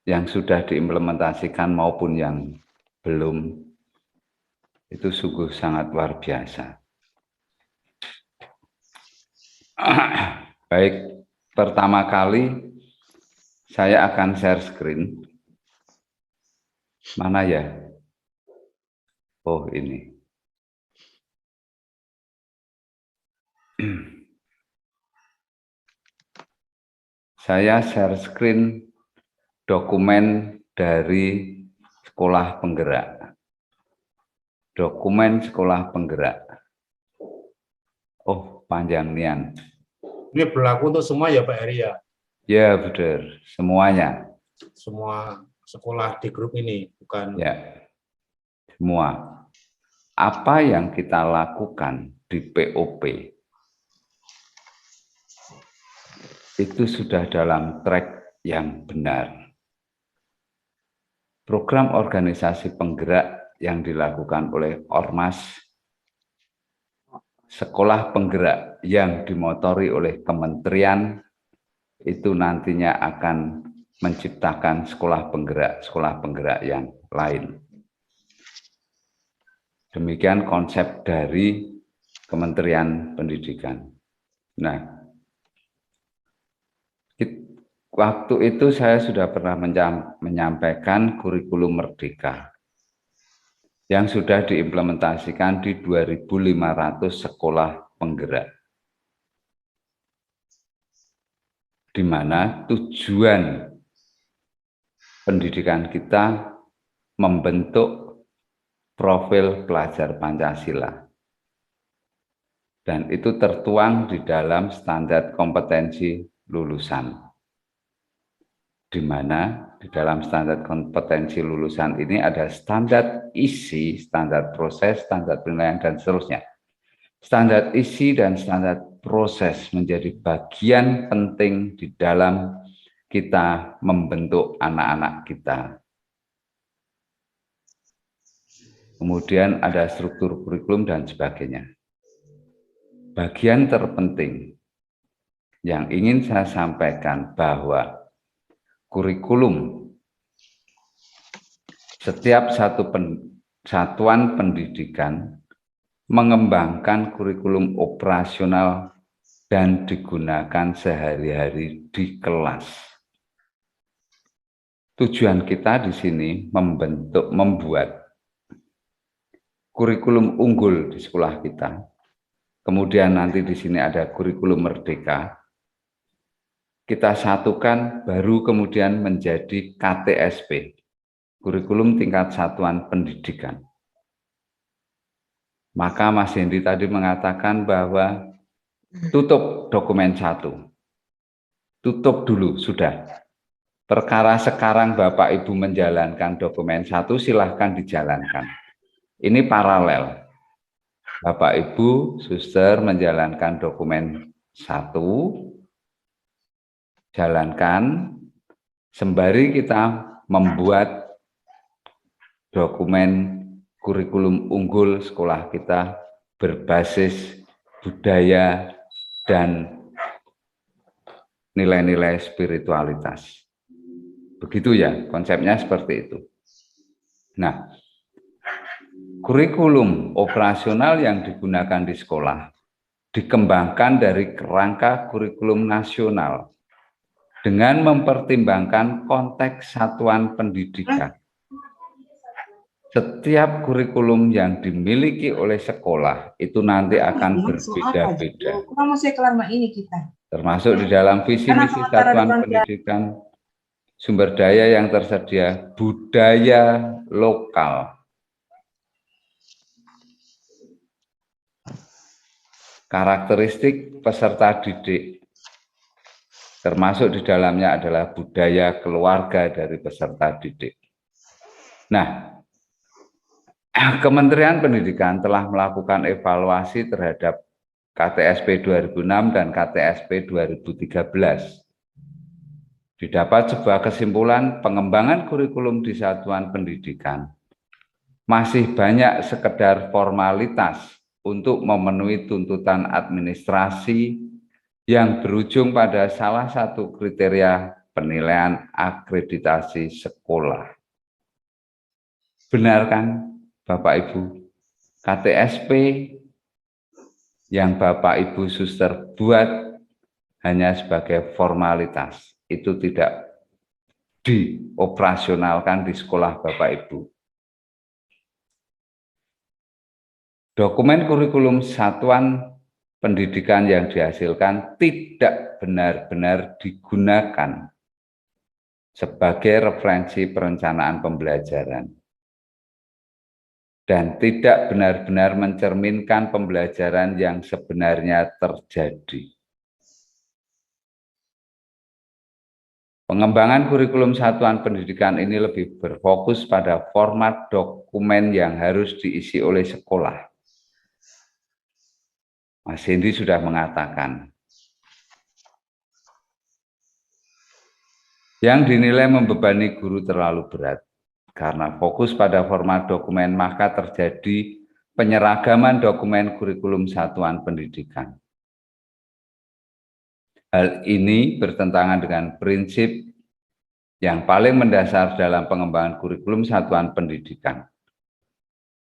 yang sudah diimplementasikan maupun yang belum, itu sungguh sangat luar biasa. Baik, pertama kali saya akan share screen. Mana ya? Oh, ini. Saya share screen dokumen dari sekolah penggerak. Dokumen sekolah penggerak. Oh, panjang nian. Ini berlaku untuk semua ya Pak Heri ya? Ya, benar. Semuanya. Semua sekolah di grup ini, bukan? Ya, semua. Apa yang kita lakukan di POP itu sudah dalam track yang benar. Program organisasi penggerak yang dilakukan oleh Ormas, sekolah penggerak yang dimotori oleh kementerian, itu nantinya akan menciptakan sekolah penggerak yang lain. Demikian konsep dari Kementerian Pendidikan. Nah, waktu itu saya sudah pernah menyampaikan kurikulum merdeka yang sudah diimplementasikan di 2.500 sekolah penggerak, di mana tujuan pendidikan kita membentuk profil pelajar Pancasila. Dan itu tertuang di dalam standar kompetensi lulusan. Di mana di dalam standar kompetensi lulusan ini ada standar isi, standar proses, standar penilaian, dan seterusnya. Standar isi dan standar proses menjadi bagian penting di dalam kita membentuk anak-anak kita. Kemudian ada struktur kurikulum dan sebagainya. Bagian terpenting yang ingin saya sampaikan bahwa kurikulum setiap satuan pendidikan mengembangkan kurikulum operasional dan digunakan sehari-hari di kelas. Tujuan kita di sini membuat kurikulum unggul di sekolah kita. Kemudian nanti di sini ada kurikulum merdeka. Kita satukan baru kemudian menjadi KTSP, kurikulum tingkat satuan pendidikan. Maka Mas Hendy tadi mengatakan bahwa tutup dokumen 1. Tutup dulu, sudah. Perkara sekarang Bapak Ibu menjalankan dokumen 1, silahkan dijalankan. Ini paralel. Bapak Ibu, suster menjalankan dokumen 1, jalankan, sembari kita membuat dokumen kurikulum unggul sekolah kita berbasis budaya dan nilai-nilai spiritualitas. Begitu ya, konsepnya seperti itu. Nah, kurikulum operasional yang digunakan di sekolah dikembangkan dari kerangka kurikulum nasional dengan mempertimbangkan konteks satuan pendidikan. Setiap kurikulum yang dimiliki oleh sekolah itu nanti akan berbeda-beda. Termasuk di dalam visi misi satuan pendidikan, sumber daya yang tersedia, budaya lokal. Karakteristik peserta didik, termasuk di dalamnya adalah budaya keluarga dari peserta didik. Nah, Kementerian Pendidikan telah melakukan evaluasi terhadap KTSP 2006 dan KTSP 2013. Didapat sebuah kesimpulan pengembangan kurikulum di satuan pendidikan masih banyak sekedar formalitas untuk memenuhi tuntutan administrasi yang berujung pada salah satu kriteria penilaian akreditasi sekolah. Benar kan Bapak Ibu? KTSP yang Bapak Ibu suster buat hanya sebagai formalitas, itu tidak dioperasionalkan di sekolah Bapak Ibu. Dokumen kurikulum satuan pendidikan yang dihasilkan tidak benar-benar digunakan sebagai referensi perencanaan pembelajaran dan tidak benar-benar mencerminkan pembelajaran yang sebenarnya terjadi. Pengembangan kurikulum satuan pendidikan ini lebih berfokus pada format dokumen yang harus diisi oleh sekolah. Mas Hendy sudah mengatakan, yang dinilai membebani guru terlalu berat. Karena fokus pada format dokumen, maka terjadi penyeragaman dokumen kurikulum satuan pendidikan. Hal ini bertentangan dengan prinsip yang paling mendasar dalam pengembangan kurikulum satuan pendidikan,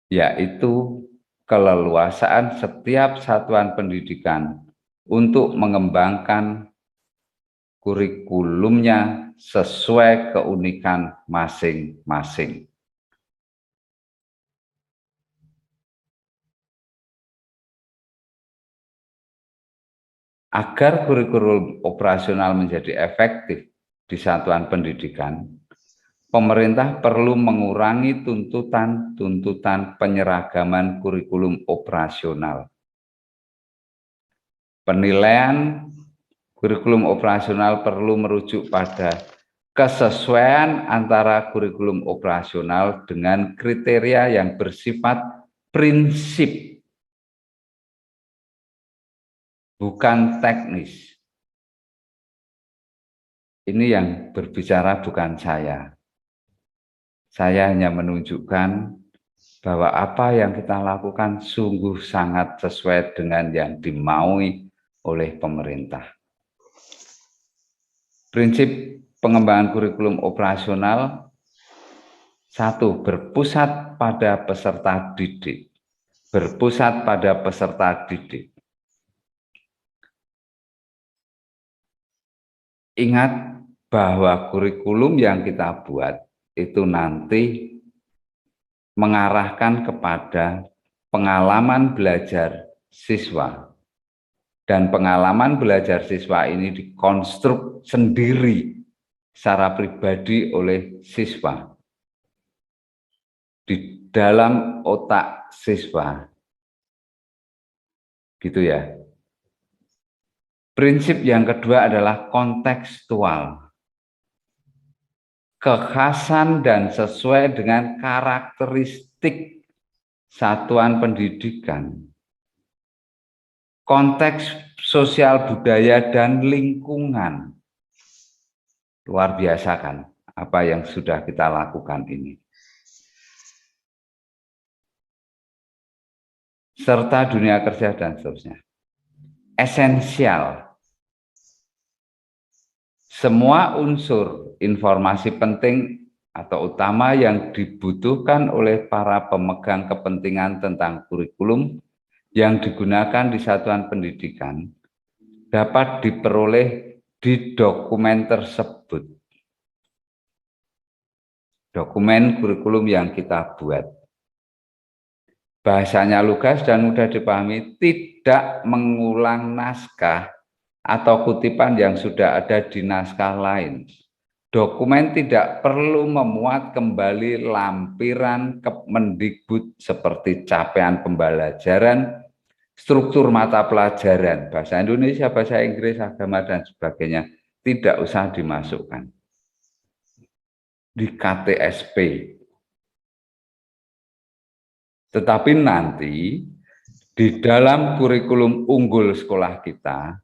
yaitu keleluasaan setiap satuan pendidikan untuk mengembangkan kurikulumnya sesuai keunikan masing-masing. Agar kurikulum operasional menjadi efektif di satuan pendidikan, pemerintah perlu mengurangi tuntutan penyeragaman kurikulum operasional. Penilaian kurikulum operasional perlu merujuk pada kesesuaian antara kurikulum operasional dengan kriteria yang bersifat prinsip, bukan teknis. Ini yang berbicara bukan saya. Saya hanya menunjukkan bahwa apa yang kita lakukan sungguh sangat sesuai dengan yang dimaui oleh pemerintah. Prinsip pengembangan kurikulum operasional Satu, berpusat pada peserta didik. Berpusat pada peserta didik. Ingat bahwa kurikulum yang kita buat itu nanti mengarahkan kepada pengalaman belajar siswa. Dan pengalaman belajar siswa ini dikonstruk sendiri secara pribadi oleh siswa. Di dalam otak siswa. Gitu ya. Prinsip yang kedua adalah kontekstual. Kekhasan dan sesuai dengan karakteristik satuan pendidikan. Konteks sosial budaya dan lingkungan. Luar biasa kan apa yang sudah kita lakukan ini. Serta dunia kerja dan seterusnya. Esensial. Semua unsur informasi penting atau utama yang dibutuhkan oleh para pemegang kepentingan tentang kurikulum yang digunakan di satuan pendidikan dapat diperoleh di dokumen tersebut. Dokumen kurikulum yang kita buat. Bahasanya lugas dan mudah dipahami, tidak mengulang naskah atau kutipan yang sudah ada di naskah lain. Dokumen tidak perlu memuat kembali lampiran Kemendikbud seperti capaian pembelajaran, struktur mata pelajaran, bahasa Indonesia, bahasa Inggris, agama, dan sebagainya. Tidak usah dimasukkan di KTSP. Tetapi nanti di dalam kurikulum unggul sekolah kita,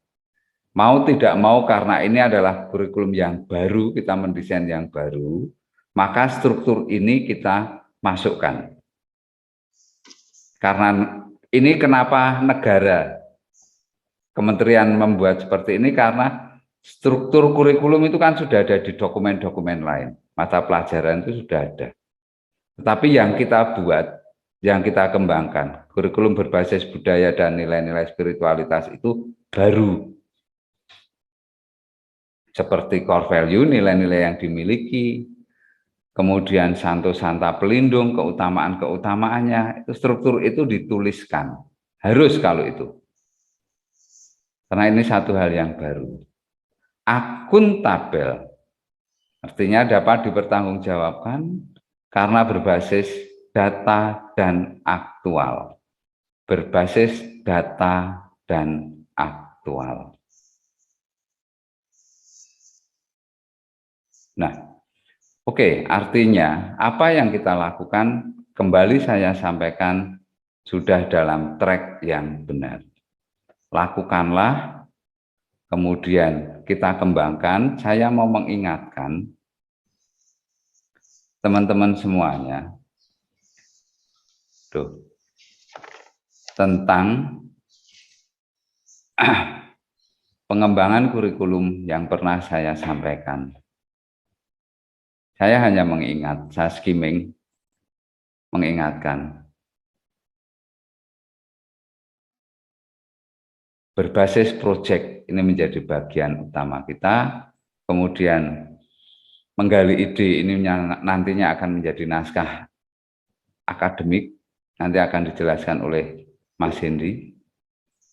mau tidak mau karena ini adalah kurikulum yang baru, kita mendesain yang baru, maka struktur ini kita masukkan. Karena ini kenapa negara, kementerian membuat seperti ini, karena struktur kurikulum itu kan sudah ada di dokumen-dokumen lain. Mata pelajaran itu sudah ada. Tetapi yang kita buat, yang kita kembangkan, kurikulum berbasis budaya dan nilai-nilai spiritualitas itu baru. Seperti core value, nilai-nilai yang dimiliki, kemudian santo santa pelindung, keutamaan-keutamaannya, itu struktur itu dituliskan. Harus kalau itu. Karena ini satu hal yang baru. Akuntabel, artinya dapat dipertanggungjawabkan karena berbasis data dan aktual. Berbasis data dan aktual. Nah, oke, artinya apa yang kita lakukan, kembali saya sampaikan, sudah dalam track yang benar. Lakukanlah, kemudian kita kembangkan. Saya mau mengingatkan teman-teman semuanya tentang pengembangan kurikulum yang pernah saya sampaikan. Saya hanya mengingat, saya skimming, mengingatkan. Berbasis proyek ini menjadi bagian utama kita, kemudian menggali ide ini nantinya akan menjadi naskah akademik, nanti akan dijelaskan oleh Mas Hendy.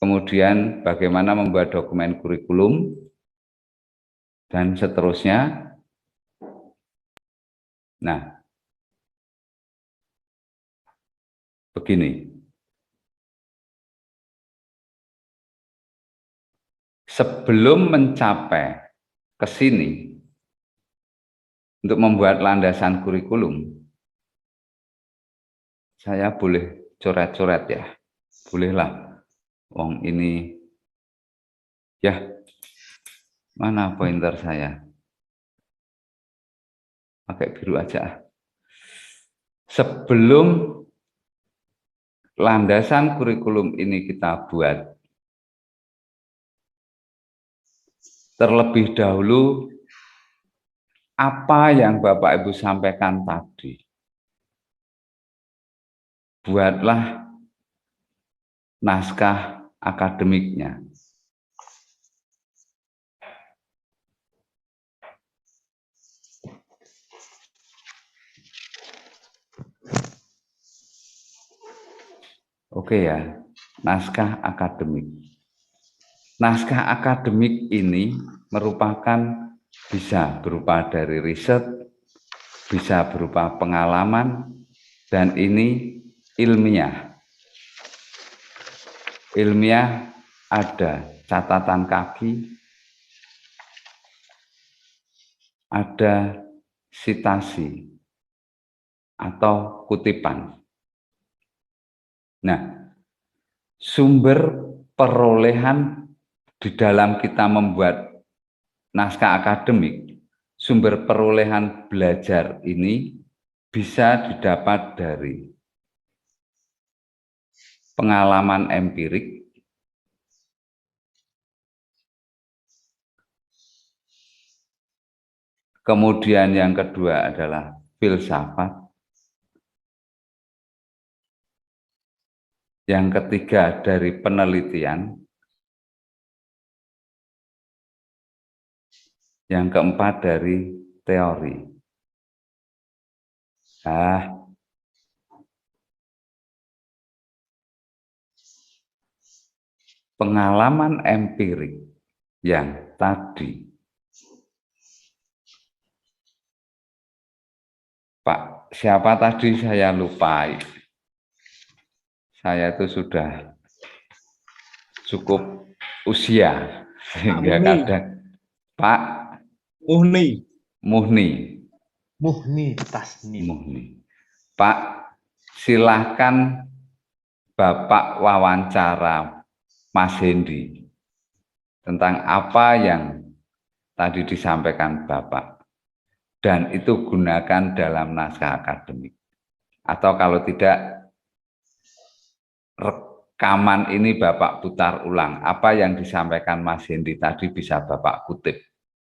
Kemudian bagaimana membuat dokumen kurikulum, dan seterusnya. Nah, begini. Sebelum mencapai ke sini, untuk membuat landasan kurikulum, saya boleh coret-coret ya. Bolehlah. Wong ini, ya, mana pointer saya? Pakai biru aja. Sebelum landasan kurikulum ini kita buat, terlebih dahulu apa yang Bapak Ibu sampaikan tadi, buatlah naskah akademiknya. Oke ya, naskah akademik. Naskah akademik ini merupakan bisa berupa dari riset, bisa berupa pengalaman, dan ini ilmiah. Ilmiah ada catatan kaki, ada sitasi atau kutipan. Nah, sumber perolehan di dalam kita membuat naskah akademik, sumber perolehan belajar ini bisa didapat dari pengalaman empirik, kemudian yang kedua adalah filsafat, yang ketiga dari penelitian, yang keempat dari teori. Pengalaman empirik yang tadi Pak, siapa tadi saya lupa. Saya itu sudah cukup usia sehingga kadang Pak Muhni Tasnim. Pak, silahkan Bapak wawancara Mas Hendi tentang apa yang tadi disampaikan Bapak, dan itu gunakan dalam naskah akademik. Atau kalau tidak, rekaman ini Bapak putar ulang. Apa yang disampaikan Mas Hendi tadi bisa Bapak kutip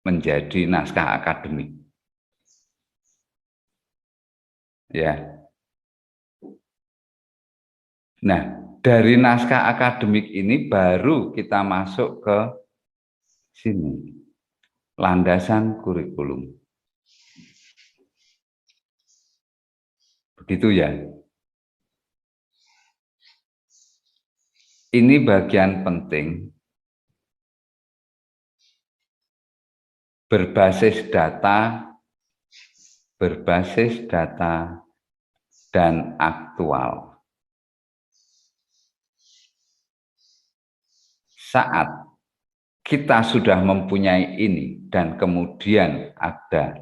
menjadi naskah akademik. Ya. Nah, dari naskah akademik ini baru kita masuk ke sini. Landasan kurikulum. Begitu ya. Ini bagian penting. Berbasis data dan aktual. Saat kita sudah mempunyai ini dan kemudian ada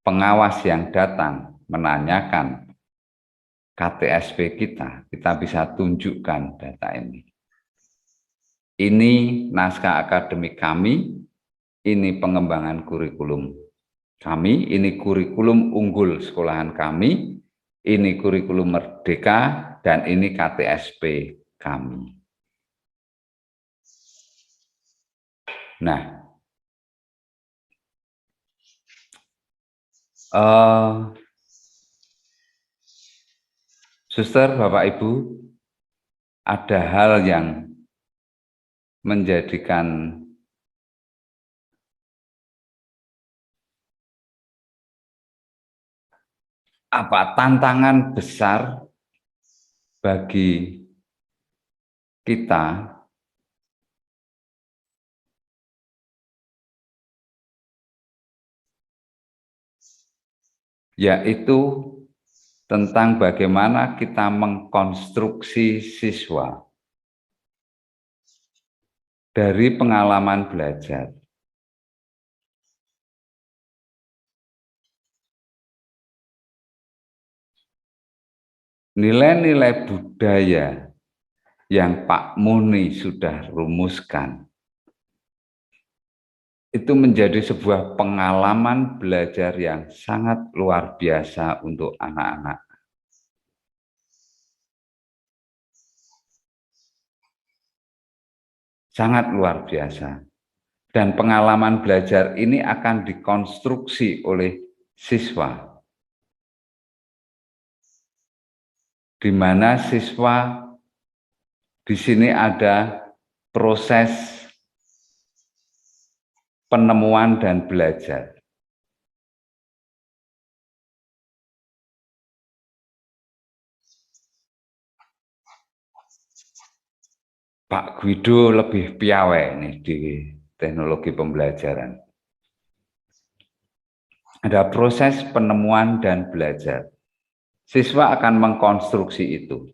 pengawas yang datang menanyakan KTSP kita bisa tunjukkan data ini. Ini naskah akademik kami, ini pengembangan kurikulum kami, ini kurikulum unggul sekolahan kami, ini kurikulum merdeka, dan ini KTSP kami. Nah, Suster, Bapak Ibu, ada hal yang menjadikan tantangan besar bagi kita yaitu tentang bagaimana kita mengkonstruksi siswa dari pengalaman belajar. Nilai-nilai budaya yang Pak Muni sudah rumuskan itu menjadi sebuah pengalaman belajar yang sangat luar biasa untuk anak-anak. Sangat luar biasa. Dan pengalaman belajar ini akan dikonstruksi oleh siswa di mana siswa di sini ada proses penemuan dan belajar. Pak Guido lebih piawai nih di teknologi pembelajaran. Ada proses penemuan dan belajar. Siswa akan mengkonstruksi itu.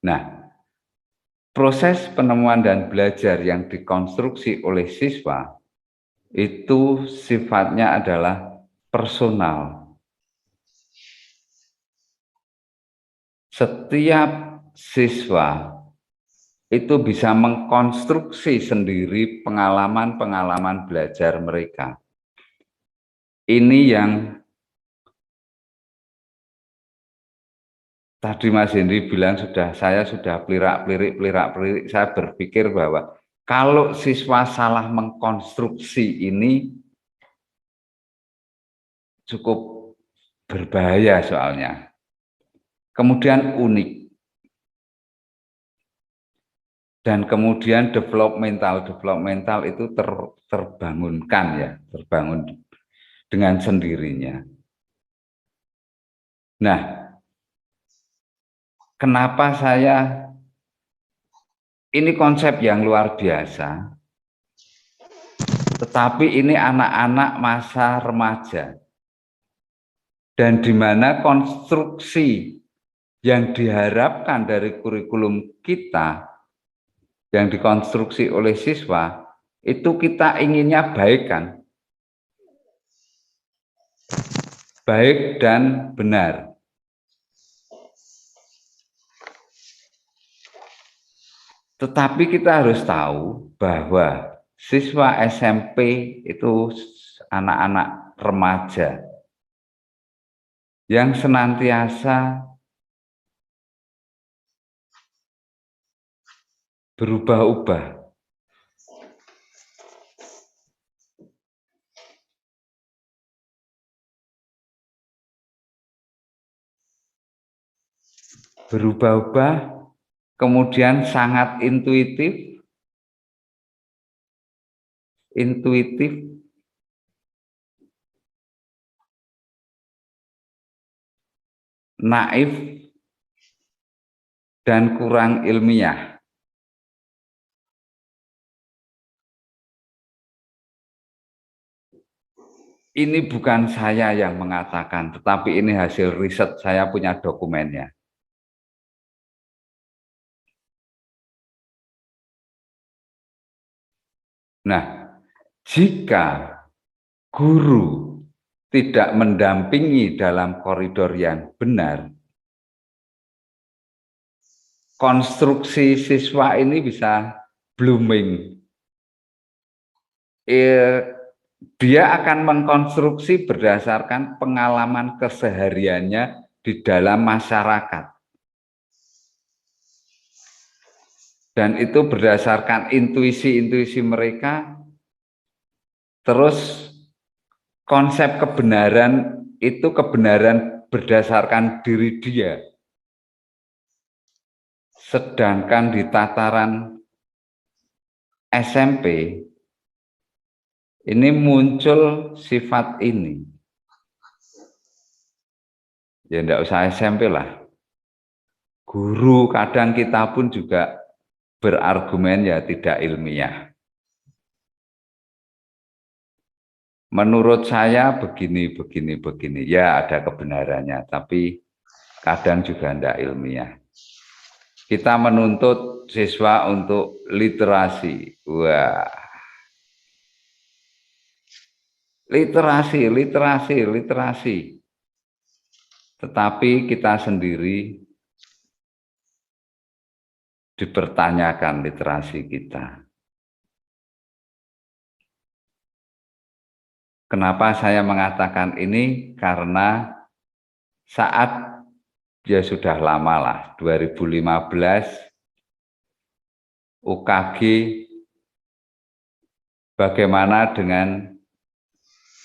Nah, proses penemuan dan belajar yang dikonstruksi oleh siswa itu sifatnya adalah personal. Setiap siswa itu bisa mengkonstruksi sendiri pengalaman-pengalaman belajar mereka. Ini yang tadi Mas Henry bilang saya sudah pelirak-pelirik, saya berpikir bahwa kalau siswa salah mengkonstruksi ini cukup berbahaya soalnya. Kemudian unik. Dan kemudian developmental itu terbangunkan ya, terbangun dengan sendirinya. Nah, kenapa ini konsep yang luar biasa, tetapi ini anak-anak masa remaja, dan di mana konstruksi yang diharapkan dari kurikulum kita, yang dikonstruksi oleh siswa, itu kita inginnya baik kan? Baik dan benar. Tetapi kita harus tahu bahwa siswa SMP itu anak-anak remaja yang senantiasa berubah-ubah. Berubah-ubah, kemudian sangat intuitif, naif, dan kurang ilmiah. Ini bukan saya yang mengatakan, tetapi ini hasil riset, saya punya dokumennya. Nah, jika guru tidak mendampingi dalam koridor yang benar, konstruksi siswa ini bisa blooming. Dia akan mengkonstruksi berdasarkan pengalaman kesehariannya di dalam masyarakat. Dan itu berdasarkan intuisi-intuisi mereka. Terus konsep kebenaran itu kebenaran berdasarkan diri dia. Sedangkan di tataran SMP, ini muncul sifat ini. Ya enggak usah SMP lah. Guru kadang kita pun juga berargumen ya tidak ilmiah. Menurut saya begini. Ya ada kebenarannya, tapi kadang juga enggak ilmiah. Kita menuntut siswa untuk literasi. Wah. Literasi. Tetapi kita sendiri dipertanyakan literasi kita. Kenapa saya mengatakan ini? Karena saat ya sudah lama lah, 2015 UKG bagaimana dengan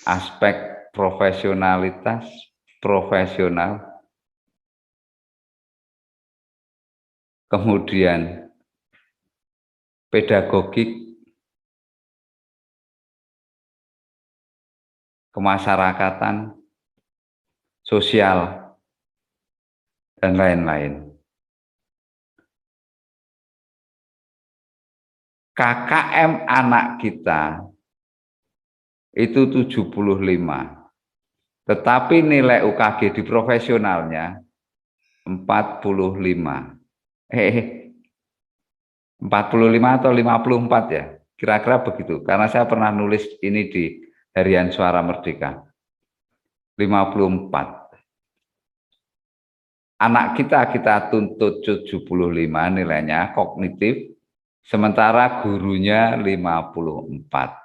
aspek profesional kemudian pedagogik, kemasyarakatan, sosial, dan lain-lain. KKM anak kita itu 75, tetapi nilai UKG di profesionalnya 45. 45 atau 54 ya, kira-kira begitu. Karena saya pernah nulis ini di Harian Suara Merdeka. 54. Anak kita tuntut 75 nilainya kognitif, sementara gurunya 54.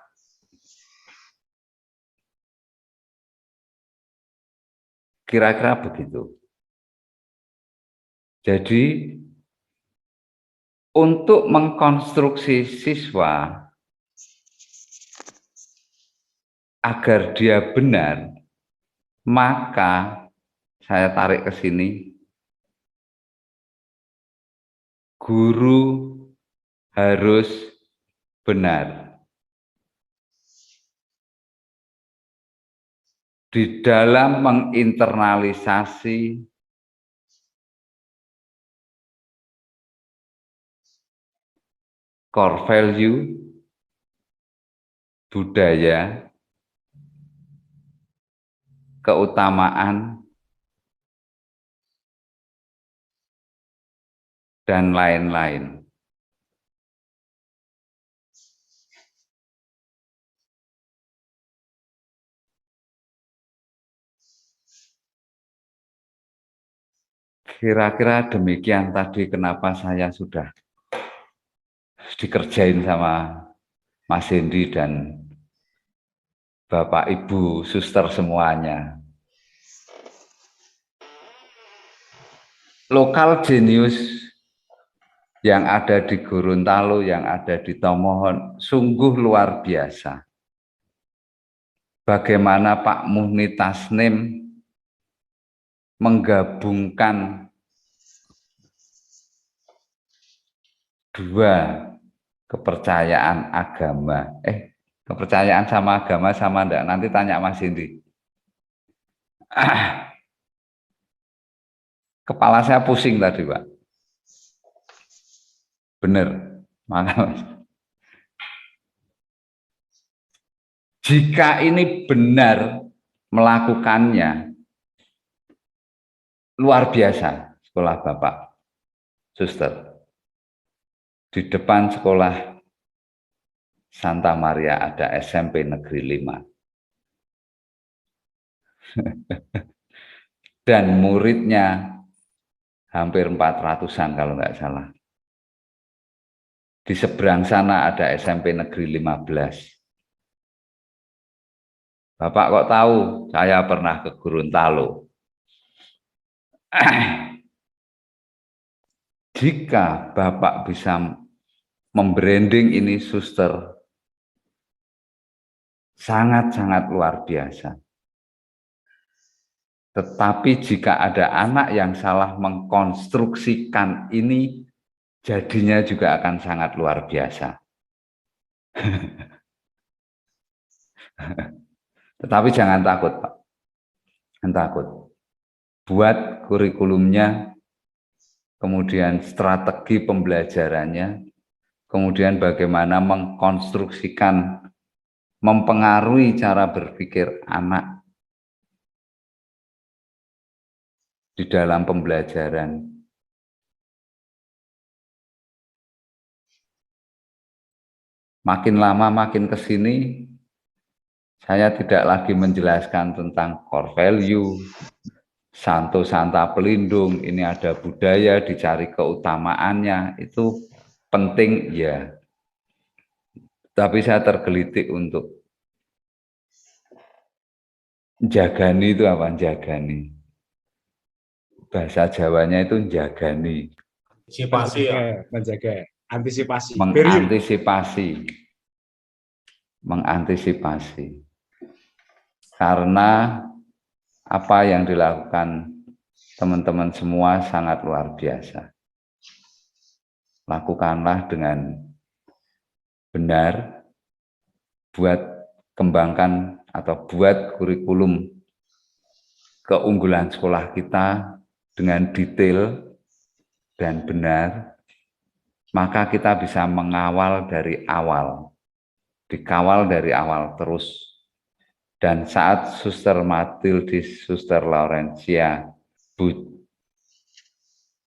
Kira-kira begitu. Jadi untuk mengkonstruksi siswa agar dia benar, maka saya tarik ke sini, guru harus benar. Di dalam menginternalisasi core value, budaya, keutamaan, dan lain-lain. Kira-kira demikian tadi kenapa saya sudah dikerjain sama Mas Hendy dan Bapak Ibu suster semuanya. Lokal jenius yang ada di Gorontalo, yang ada di Tomohon, sungguh luar biasa. Bagaimana Pak Muhni Tasnim menggabungkan dua kepercayaan agama. Kepercayaan sama agama sama enggak? Nanti tanya Mas Hendy. Kepala saya pusing tadi, Pak. Benar, Mas. Jika ini benar melakukannya, luar biasa sekolah Bapak, suster. Di depan sekolah Santa Maria ada SMP Negeri 5. Dan muridnya hampir 400-an kalau nggak salah. Di seberang sana ada SMP Negeri 15. Bapak kok tahu? Saya pernah ke Gorontalo. Jika Bapak bisa membranding ini suster, sangat-sangat luar biasa. Tetapi jika ada anak yang salah mengkonstruksikan ini, jadinya juga akan sangat luar biasa. Tetapi jangan takut, Pak. Jangan takut. Buat kurikulumnya, kemudian strategi pembelajarannya, kemudian bagaimana mengkonstruksikan, mempengaruhi cara berpikir anak di dalam pembelajaran. Makin lama makin ke sini, saya tidak lagi menjelaskan tentang core value, Santo Santa pelindung, ini ada budaya, dicari keutamaannya, itu penting ya. Tapi saya tergelitik untuk jagani itu apa? Jagani. Bahasa Jawanya itu jagani. Antisipasi ya, menjaga, antisipasi. Mengantisipasi. Karena apa yang dilakukan teman-teman semua sangat luar biasa. lakukanlah dengan benar, buat kembangkan atau buat kurikulum keunggulan sekolah kita dengan detail dan benar, maka kita bisa mengawal dari awal, dikawal dari awal terus. Dan saat Suster Matildis, Suster Laurencia, Bu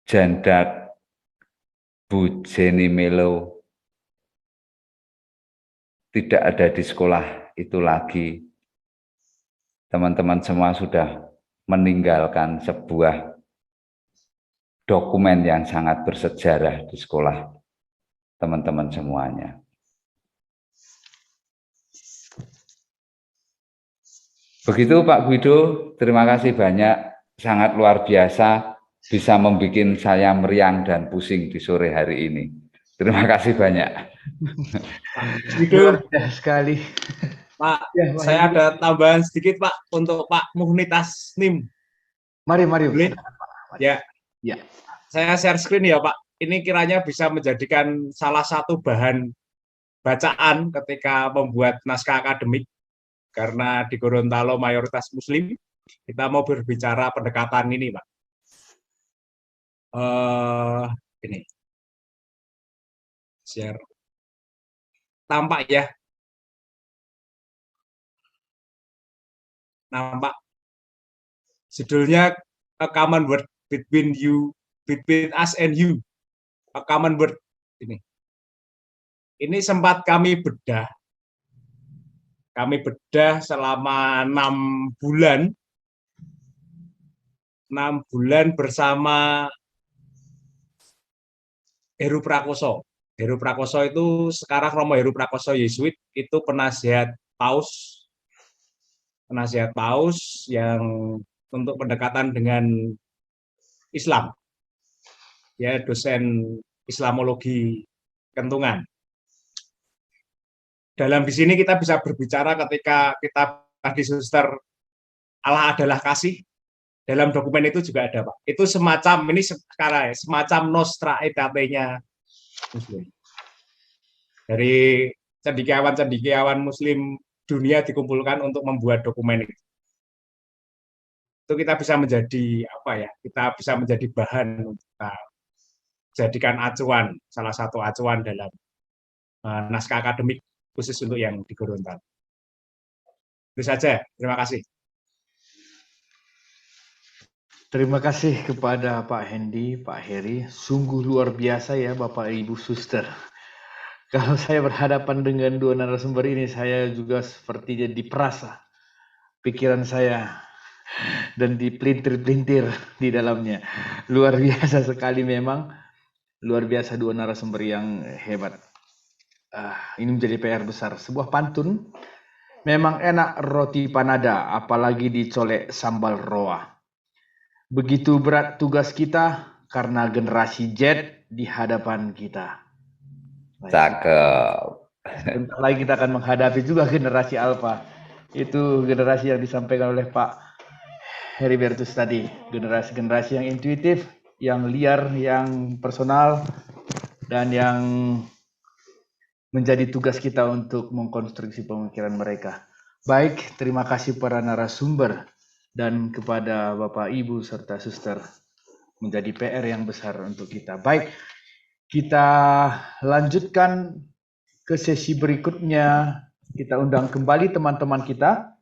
Jandak, Bu Jenny Melo tidak ada di sekolah itu lagi, teman-teman semua sudah meninggalkan sebuah dokumen yang sangat bersejarah di sekolah teman-teman semuanya. Begitu Pak Guido, terima kasih banyak, sangat luar biasa, bisa membuat saya meriang dan pusing di sore hari ini. Terima kasih banyak. Luar biasa sekali. Pak, ya, saya ada tambahan sedikit Pak untuk Pak Muhnitas Nim. Mari. Boleh? Ya. Saya share screen ya Pak. Ini kiranya bisa menjadikan salah satu bahan bacaan ketika membuat naskah akademik. Karena di Gorontalo mayoritas Muslim, kita mau berbicara pendekatan ini Pak. Ini. Share. Tampak ya. Nampak judulnya A Common Word Between Us and You, A Common Word. Ini sempat kami bedah selama 6 bulan bersama Heru Prakoso. Heru Prakoso itu sekarang Romo Heru Prakoso Yesuit, itu penasihat paus yang untuk pendekatan dengan Islam, ya, dosen Islamologi Kentungan. Dalam di sini kita bisa berbicara ketika kita di Suster Allah adalah kasih, dalam dokumen itu juga ada Pak. Itu semacam ini sekarang semacam Nostra Aetate-nya Muslim. Dari cendekiawan Muslim dunia dikumpulkan untuk membuat dokumen itu. Itu kita bisa menjadi kita bisa menjadi bahan untuk kita jadikan acuan, salah satu acuan dalam naskah akademik khusus untuk yang di Gorontalo. Itu saja, terima kasih. Terima kasih kepada Pak Hendy, Pak Heri, sungguh luar biasa ya Bapak Ibu Suster. Kalau saya berhadapan dengan dua narasumber ini, saya juga sepertinya diperasa pikiran saya dan dipelintir-pelintir di dalamnya. Luar biasa sekali memang, luar biasa dua narasumber yang hebat. Ini menjadi PR besar. Sebuah pantun, memang enak roti panada, apalagi dicolek sambal roa. Begitu berat tugas kita karena generasi Z di hadapan kita. Cakep. Sebentar lagi kita akan menghadapi juga generasi Alpha. Itu generasi yang disampaikan oleh Pak Heribertus tadi. Generasi-generasi yang intuitif, yang liar, yang personal, dan yang menjadi tugas kita untuk mengkonstruksi pemikiran mereka. Baik, terima kasih para narasumber dan kepada Bapak, Ibu, serta Suster. Menjadi PR yang besar untuk kita. Baik, kita lanjutkan ke sesi berikutnya. Kita undang kembali teman-teman kita.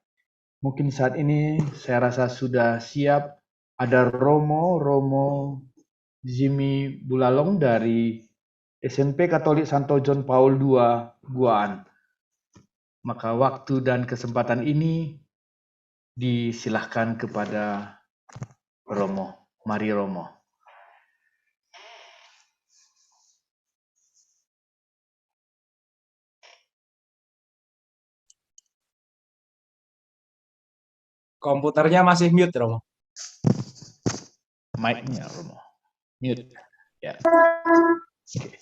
Mungkin saat ini saya rasa sudah siap. Ada Romo Jimmy Bulalong dari SMP Katolik Santo John Paul II Guaan. Maka waktu dan kesempatan ini disilahkan kepada Romo. Mari Romo. Komputernya masih mute, Romo. Mic-nya, Romo. Mute. Ya. Okay.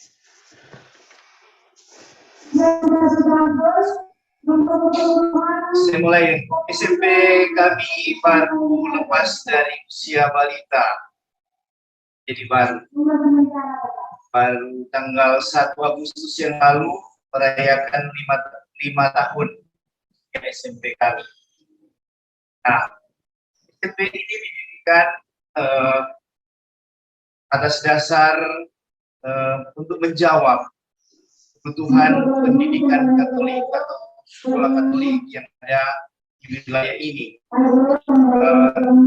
Saya mulai. SMP kami baru lepas dari usia balita. Jadi baru. baru tanggal 1 Agustus yang lalu merayakan 5 tahun SMP kami. Nah, SMP ini didirikan atas dasar untuk menjawab kebutuhan pendidikan Katolik atau sekolah Katolik yang ada di wilayah ini.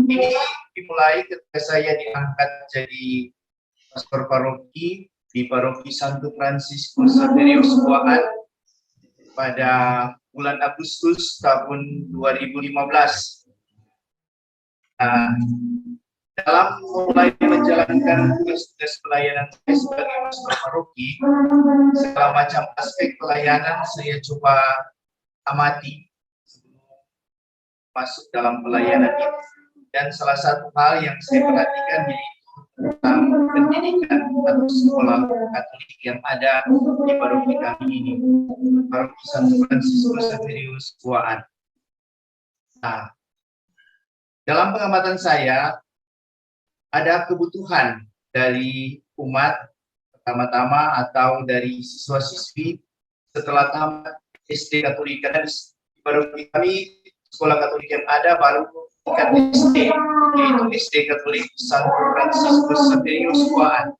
Ini dimulai ketika saya diangkat jadi pastor paroki di Paroki Santo Fransiskus Xaverius Buaan pada bulan Agustus tahun 2015. Dalam mulai menjalankan tugas-tugas pelayanan saya sebagai pastor paroki, segala macam aspek pelayanan saya coba amati sebelum masuk dalam pelayanan itu. Dan salah satu hal yang saya perhatikan yaitu tentang pendidikan atau sekolah Katolik yang ada di paroki kami ini, Paroki Santo Fransiskus Xaverius Buaan. Nah, dalam pengamatan saya, ada kebutuhan dari umat pertama-tama atau dari siswa-siswi setelah tamat SD Katolik. Karena di paroki kami, sekolah Katolik yang ada baru tingkat SD, yaitu SD Katolik Santo Fransiskus Xaverius Buaan.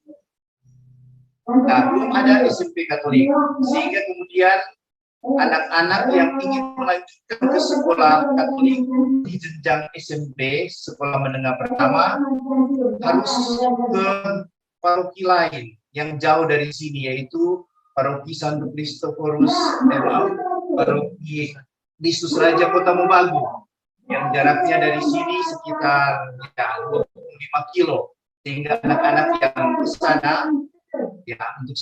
Nah, belum ada SMP Katolik, sehingga kemudian anak-anak yang ingin melanjutkan ke sekolah Katolik di jenjang SMP, sekolah menengah pertama, harus ke paroki lain yang jauh dari sini, yaitu Paroki Santo Kristoforus, Paroki Kristus Raja Kota Mobagu, yang jaraknya dari sini sekitar 25 kilo, sehingga anak-anak yang ke sana ya untuk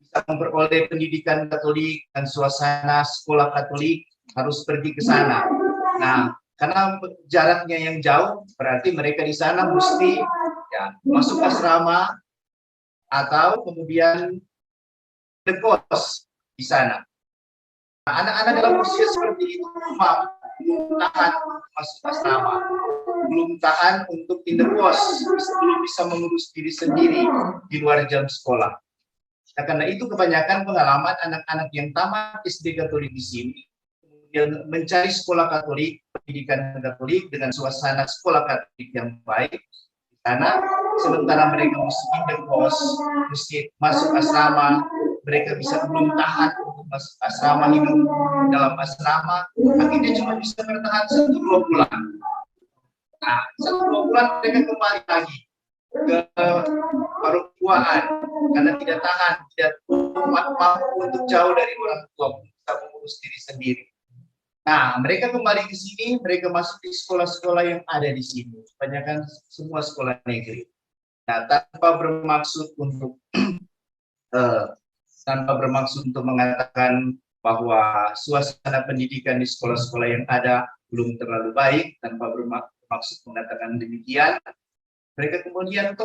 bisa memperoleh pendidikan Katolik dan suasana sekolah Katolik harus pergi ke sana. Nah, karena jaraknya yang jauh, berarti mereka di sana mesti ya masuk asrama atau kemudian ngekos di sana. Nah, anak-anak dalam usia seperti itu belum tahan masuk asrama, belum tahan untuk indekos, belum bisa mengurus diri sendiri di luar jam sekolah. Nah, karena itu kebanyakan pengalaman anak-anak yang tamat SD Katolik di sini, kemudian mencari sekolah Katolik, pendidikan Katolik dengan suasana sekolah Katolik yang baik, karena sementara mereka mesti indekos, mesti masuk asrama, mereka bisa belum tahan untuk masuk asrama, hidup dalam asrama, akhirnya cuma bisa bertahan 1-2 bulan. Nah, 1-2 bulan mereka kembali lagi ke parokian karena tidak tahan, tidak mampu untuk jauh dari orang tua, bisa mengurus diri sendiri. Nah, mereka kembali ke sini, mereka masuk di sekolah-sekolah yang ada di sini, kebanyakan semua sekolah negeri. Nah, tanpa bermaksud untuk mengatakan bahwa suasana pendidikan di sekolah-sekolah yang ada belum terlalu baik, tanpa bermaksud mengatakan demikian, mereka kemudian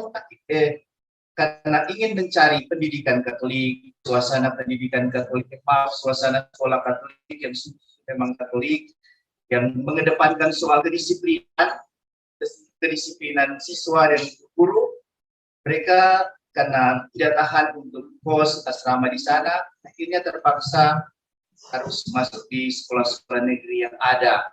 karena ingin mencari pendidikan Katolik, suasana pendidikan Katolik, suasana sekolah Katolik yang memang Katolik, yang mengedepankan soal kedisiplinan siswa dan guru, mereka karena tidak tahan untuk kos asrama di sana, akhirnya terpaksa harus masuk di sekolah-sekolah negeri yang ada.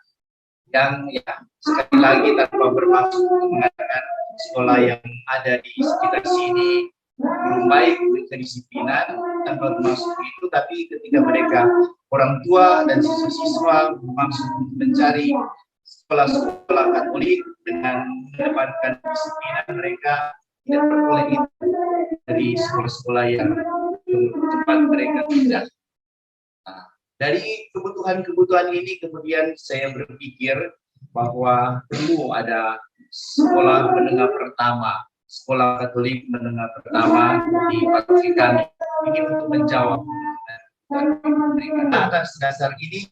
Yang ya sekali lagi tanpa bermaksud untuk mengatakan sekolah yang ada di sekitar sini belum baik kedisiplinan, tanpa bermaksud itu, tapi ketika mereka orang tua dan siswa-siswa bermaksud mencari sekolah-sekolah Katolik dengan mengedepankan kedisiplinan, mereka tidak beroleh itu dari sekolah-sekolah yang tempat mereka tinggal. Nah, dari kebutuhan-kebutuhan ini kemudian saya berpikir bahwa perlu ada sekolah menengah pertama, sekolah Katolik menengah pertama di paroki kami. Ini untuk menjawab mereka. Nah, atas dasar ini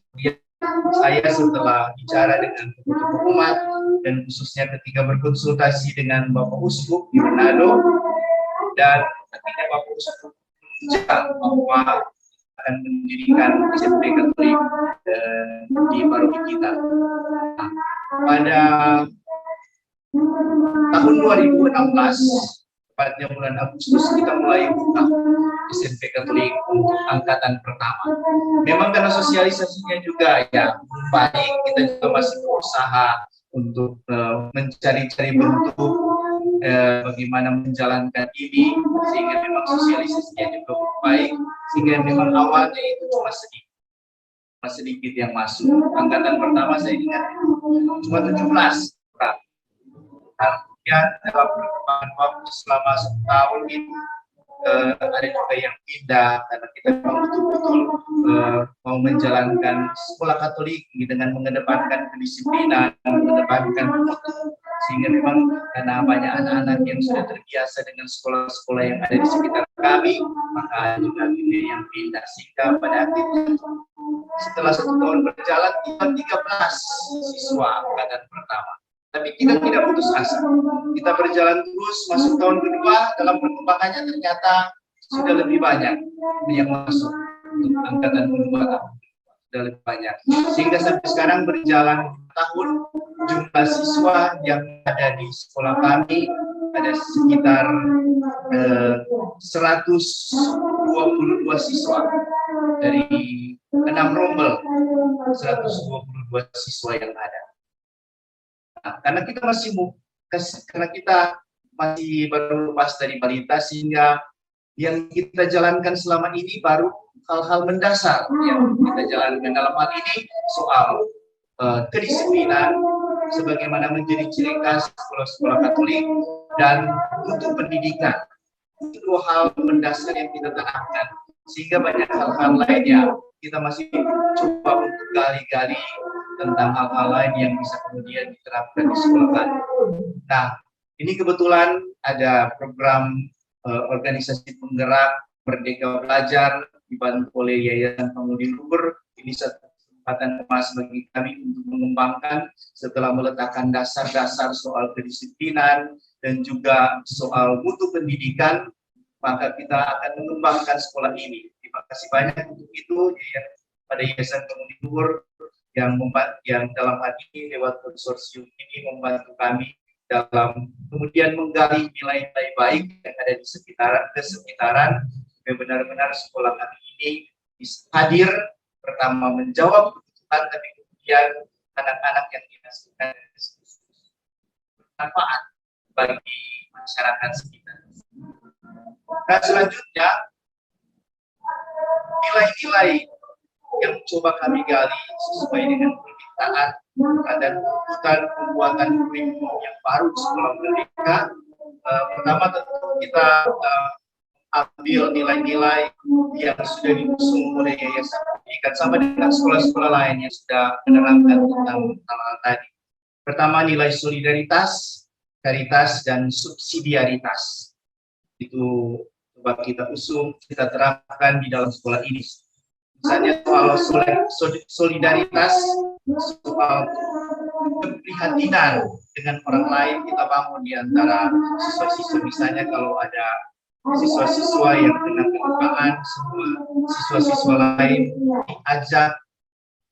saya setelah bicara dengan tokoh umat dan khususnya ketika berkonsultasi dengan Bapak Uskup di Manado, dan ketika Bapak Uskup bicara bahwa akan mendirikan SMP Katolik di paroki kita. Nah, pada tahun 2016 tepatnya bulan Agustus kita mulai buka SMP Katolik untuk angkatan pertama. Memang karena sosialisasinya juga ya baik, kita juga masih berusaha untuk mencari-cari bentuk bagaimana menjalankan ini, sehingga memang sosialisasinya juga baik, sehingga memang awalnya itu cuma sedikit yang masuk. Angkatan pertama saya ingat cuma 17 orang. Kemudian dalam perkembangan waktu selama setahun ini ada juga yang pindah karena kita memang betul-betul mau menjalankan sekolah Katolik dengan mengedepankan kedisiplinan, mengedepankan mutu, sehingga memang karena banyak anak-anak yang sudah terbiasa dengan sekolah-sekolah yang ada di sekitar kami, maka juga ada yang pindah, sehingga pada akhirnya setelah 1 tahun berjalan kita 13 siswa angkatan pertama. Tapi kita tidak putus asa. Kita berjalan terus, masuk tahun kedua, dalam perkembangannya ternyata sudah lebih banyak yang masuk untuk angkatan kedua, sudah lebih banyak. Sehingga sampai sekarang berjalan tahun, jumlah siswa yang ada di sekolah kami ada sekitar 122 siswa dari 6 rombel, 122 siswa yang ada. Nah, karena kita masih baru lepas dari balita, sehingga yang kita jalankan selama ini baru hal-hal mendasar yang kita jalankan. Dalam hal ini soal kedisiplinan, sebagaimana menjadi ciri khas sekolah-sekolah Katolik, dan untuk pendidikan. Itu 2 hal mendasar yang kita tanamkan, sehingga banyak hal-hal lainnya kita masih coba untuk gali-gali tentang hal-hal lain yang bisa kemudian diterapkan di sekolah kami. Nah, ini kebetulan ada program organisasi penggerak Merdeka Belajar dibantu oleh Yayasan Pemudi Luhur. Ini satu kesempatan emas bagi kami untuk mengembangkan setelah meletakkan dasar-dasar soal kedisiplinan dan juga soal mutu pendidikan, maka kita akan mengembangkan sekolah ini. Terima kasih banyak untuk itu pada Yayasan Pemudi Luhur yang dalam hal ini lewat konsorsium ini membantu kami dalam kemudian menggali nilai-nilai baik yang ada di sekitaran supaya benar-benar sekolah kami ini bisa hadir, pertama menjawab kebutuhan, tapi kemudian anak-anak yang dihasilkan bermanfaat bagi masyarakat sekitar. Nah, selanjutnya nilai-nilai yang coba kami gali sesuai dengan permintaan dan tuntutan pembuatan kurikulum yang baru di sekolah Merdeka. Pertama tentu kita ambil nilai-nilai yang sudah diusung oleh Yayasan Pendidikan sama dengan sekolah-sekolah lain yang sudah menerangkan tentang hal-hal tadi. Pertama, nilai solidaritas, karitas, dan subsidiaritas. Itu coba kita usung, kita terapkan di dalam sekolah ini. Misalnya soal solidaritas, soal keprihatinan dengan orang lain kita bangun di antara siswa-siswa. Misalnya kalau ada siswa-siswa yang kena kelupaan, semua siswa-siswa lain diajak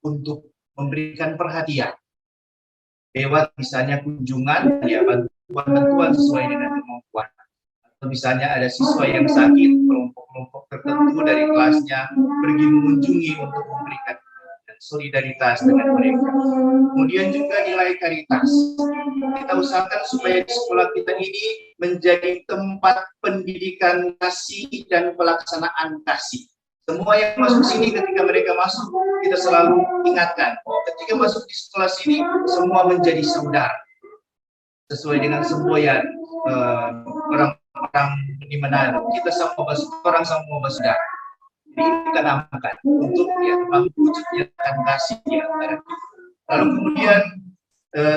untuk memberikan perhatian lewat misalnya kunjungan, ya bantuan sesuai dengan kemampuan. Atau misalnya ada siswa yang sakit, kelompok-kelompok tertentu dari kelasnya pergi mengunjungi untuk memberikan solidaritas dengan mereka. Kemudian juga nilai karitas. Kita usahakan supaya di sekolah kita ini menjadi tempat pendidikan kasih dan pelaksanaan kasih. Semua yang masuk sini ketika mereka masuk, kita selalu ingatkan, oh ketika masuk di sekolah sini, semua menjadi saudara. Sesuai dengan semboyan orang-orang di Manado, kita sama orang sama saudara. Ini kita namakan untuk ya wujudnya dan kasih di antara kita. Lalu kemudian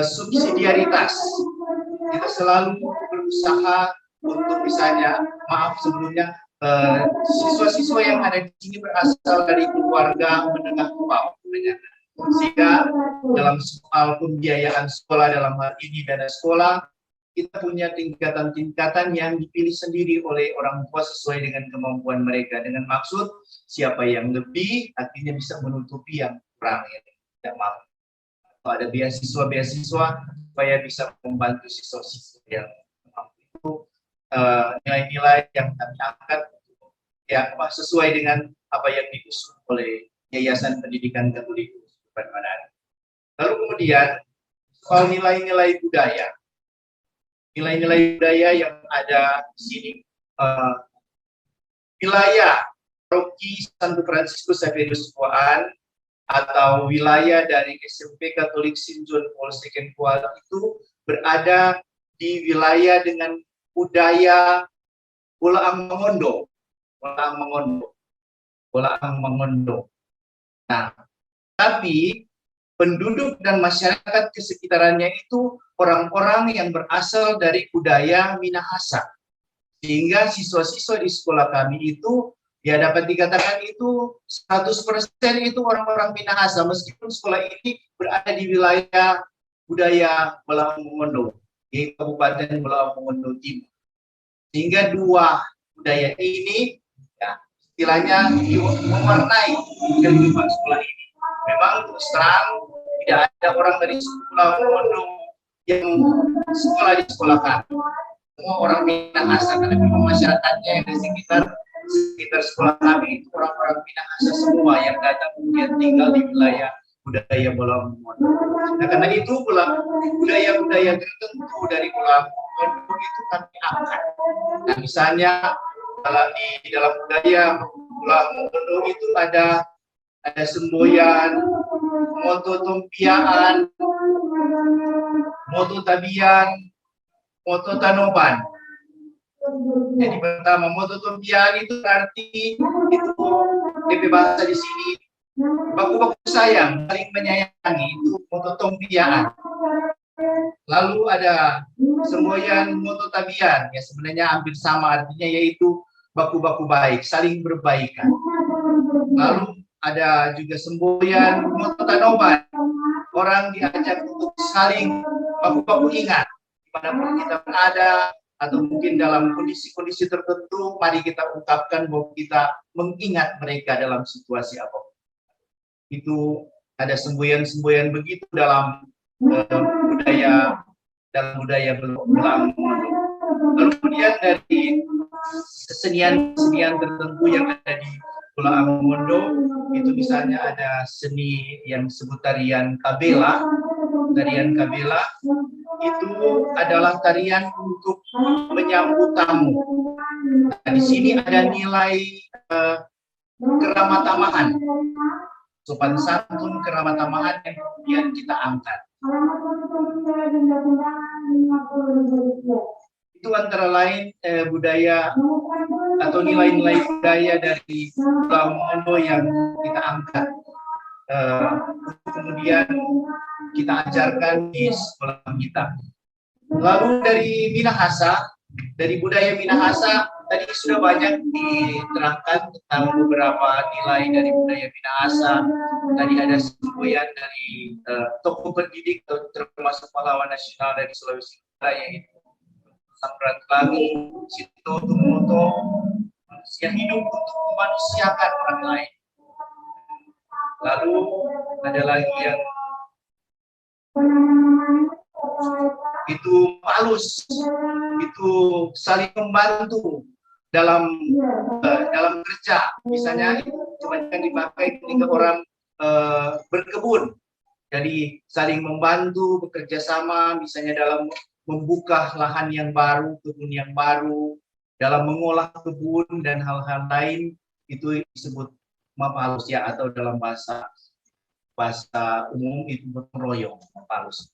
subsidiaritas, kita selalu berusaha untuk misalnya, maaf sebelumnya, siswa-siswa yang ada di sini berasal dari keluarga menengah ke bawah, sehingga dalam soal pembiayaan sekolah, dalam hal ini dana sekolah, kita punya tingkatan-tingkatan yang dipilih sendiri oleh orang tua sesuai dengan kemampuan mereka, dengan maksud siapa yang lebih akhirnya bisa menutupi yang kurang, yang tidak mampu. Kalau ada beasiswa supaya bisa membantu siswa-siswa yang mampu itu nilai-nilai yang kami angkat ya sesuai dengan apa yang diusung oleh Yayasan Pendidikan Katolik Manado. Lalu kemudian soal nilai-nilai budaya. Nilai-nilai budaya yang ada di sini, wilayah Paroki Santo Fransiskus Xaverius Kuaan atau wilayah dari SMP Katolik St. John Paul II Kuala itu berada di wilayah dengan budaya Bolaang Mongondo. Nah, tapi penduduk dan masyarakat di sekitarnya itu orang-orang yang berasal dari budaya Minahasa. Sehingga siswa-siswa di sekolah kami itu, ya dapat dikatakan itu 100% itu orang-orang Minahasa, meskipun sekolah ini berada di wilayah budaya Bolaang Mongondo, di Kabupaten Bolaang Mongondo Timur. Sehingga dua budaya ini, ya, istilahnya mewarnai kehidupan sekolah ini. Memang terus terang tidak ada orang dari sekolah Mongondo yang sekolah di sekolah kami. Semua orang Minahasa, karena memang masyarakatnya yang di sekitar sekolah kami itu orang-orang Minahasa semua yang datang kemudian tinggal di wilayah budaya Bolaang Mongondo. Nah, karena itu budaya-budaya tertentu dari Bolaang Mongondo itu kami angkat. Nah, misalnya di dalam budaya Bolaang Mongondo itu ada semboyan, moto tompiaan, moto tabian, moto tanoban. Jadi pertama moto tompiaan itu arti itu DP bahasa di sini baku-baku sayang, saling menyayangi, itu moto tompiaan. Lalu ada semboyan moto tabian, ya sebenarnya hampir sama artinya, yaitu baku-baku baik, saling berbaikan. Lalu ada juga semboyan moto tanoban, orang diajak untuk saling baku-baku ingat dimanapun kita berada, atau mungkin dalam kondisi-kondisi tertentu, mari kita ungkapkan bahwa kita mengingat mereka dalam situasi apapun. Itu ada semboyan-semboyan begitu dalam budaya Bolaang Mongondo. Lalu kemudian dari kesenian-kesenian tertentu yang ada di Bolaang Mongondo, itu misalnya ada seni yang disebut tarian kabela. Tarian kabela itu adalah tarian untuk menyambut tamu. Nah, di sini ada nilai keramatamahan, sopan santun, keramatamahan yang kemudian kita angkat. Itu antara lain budaya atau nilai-nilai budaya dari Bolaang Mongondo yang kita angkat. Kemudian kita ajarkan di sekolah kita. Lalu dari Minahasa, dari budaya Minahasa, tadi sudah banyak diterangkan tentang beberapa nilai dari budaya Minahasa. Tadi ada semboyan dari tokoh pendidik termasuk pahlawan nasional dari Sulawesi Utara, yaitu Samratulangi, Sito Tumoto, manusia hidup untuk memanusiakan orang lain. Lalu ada lagi yang itu palus, itu saling membantu dalam kerja. Misalnya cuma yang dipakai ketika orang berkebun, jadi saling membantu, bekerja sama, misalnya dalam membuka lahan yang baru, kebun yang baru, dalam mengolah kebun dan hal-hal lain, itu disebut mapalus ya, atau dalam bahasa umum itu royong, mapalus.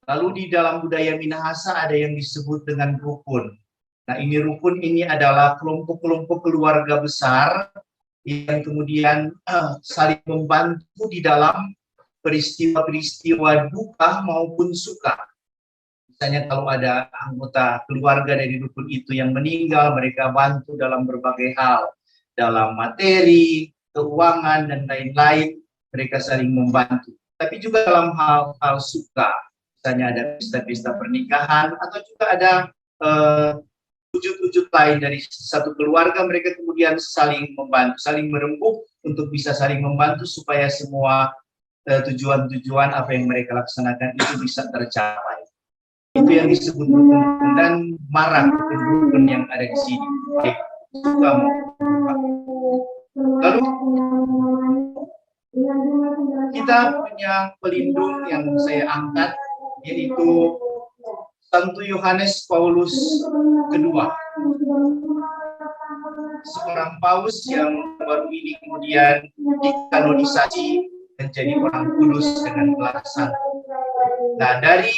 Lalu di dalam budaya Minahasa ada yang disebut dengan rukun. Nah, rukun ini adalah kelompok-kelompok keluarga besar yang kemudian saling membantu di dalam peristiwa-peristiwa duka maupun suka. Misalnya kalau ada anggota keluarga dari rukun itu yang meninggal, mereka bantu dalam berbagai hal, dalam materi, keuangan, dan lain-lain, mereka saling membantu. Tapi juga dalam hal-hal suka, misalnya ada pesta-pesta pernikahan, atau juga ada wujud-wujud lain dari satu keluarga, mereka kemudian saling membantu, saling merembuk untuk bisa saling membantu supaya semua tujuan-tujuan apa yang mereka laksanakan itu bisa tercapai. Itu yang disebut rukun dan marah rukun yang ada di sini. Suka melupa. Lalu kita punya pelindung yang saya angkat, yaitu Santo Yohanes Paulus kedua, seorang paus yang baru ini kemudian dikanonisasi menjadi orang kudus dengan gelar santo. Nah, dari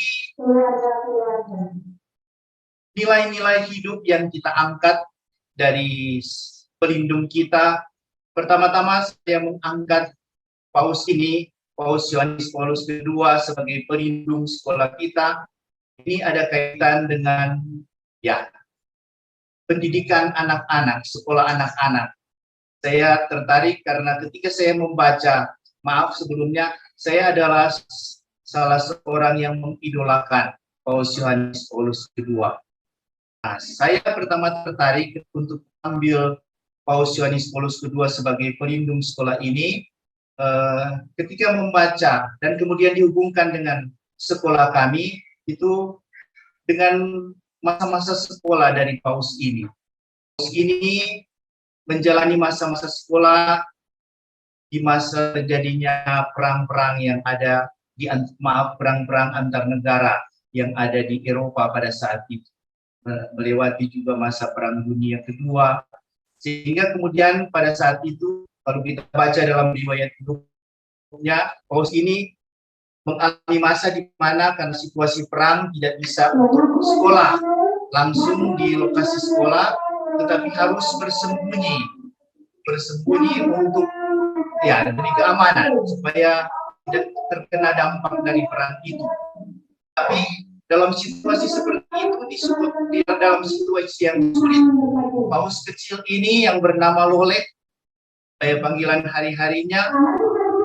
nilai-nilai hidup yang kita angkat dari pelindung kita, pertama-tama saya mengangkat paus ini, Paus Yohanes Paulus kedua sebagai pelindung sekolah kita. Ini ada kaitan dengan pendidikan anak-anak, sekolah anak-anak. Saya tertarik karena ketika saya membaca, maaf sebelumnya, saya adalah salah seorang yang mengidolakan Paus Yohanes Paulus kedua. Nah, saya pertama tertarik untuk ambil Paus Yohanes Paulus kedua sebagai pelindung sekolah ini ketika membaca dan kemudian dihubungkan dengan sekolah kami itu dengan masa-masa sekolah dari paus ini. Paus ini menjalani masa-masa sekolah di masa terjadinya perang-perang yang ada perang-perang antar negara yang ada di Eropa pada saat itu, melewati juga masa Perang Dunia Kedua, sehingga kemudian pada saat itu kalau kita baca dalam riwayat hidupnya, paus ini mengalami masa di mana karena situasi perang tidak bisa untuk sekolah langsung di lokasi sekolah, tetapi harus bersembunyi untuk demi keamanan supaya tidak terkena dampak dari perang itu. Tapi dalam situasi seperti itu, dalam situasi yang sulit, paus kecil ini yang bernama Lolek, saya panggilan hari-harinya,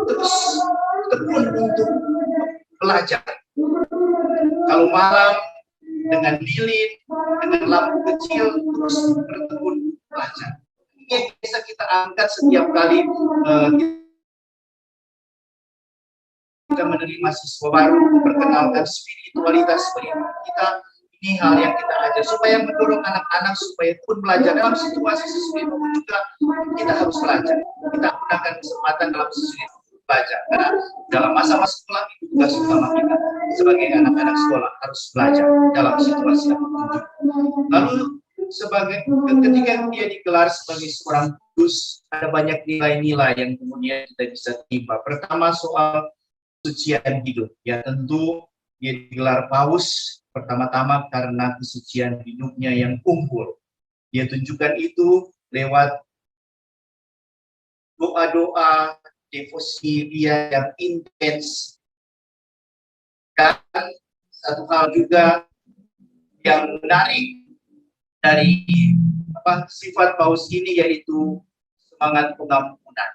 terus tekun untuk belajar. Kalau malam dengan lilin, dengan lampu kecil, terus bertekun belajar. Ini yang bisa kita angkat setiap kali kita menerima siswa baru, memperkenalkan spiritualitas kita. Ini hal yang kita ajar supaya mendorong anak-anak supaya pun belajar dalam situasi sesuai itu juga kita harus belajar. Kita gunakan kesempatan dalam sesuai belajar karena dalam masa-masa sekolah itu tugas utama kita sebagai anak-anak sekolah harus belajar dalam situasi apapun juga. Lalu ketika dia digelar sebagai seorang kudus, ada banyak nilai-nilai yang kemudian kita bisa terima. Pertama soal kesucian hidup, ya tentu dia digelar paus pertama-tama karena kesucian hidupnya yang unggul. Dia tunjukkan itu lewat doa-doa, devosi dia yang intens. Dan satu hal juga yang menarik dari sifat paus ini yaitu semangat pengampunan.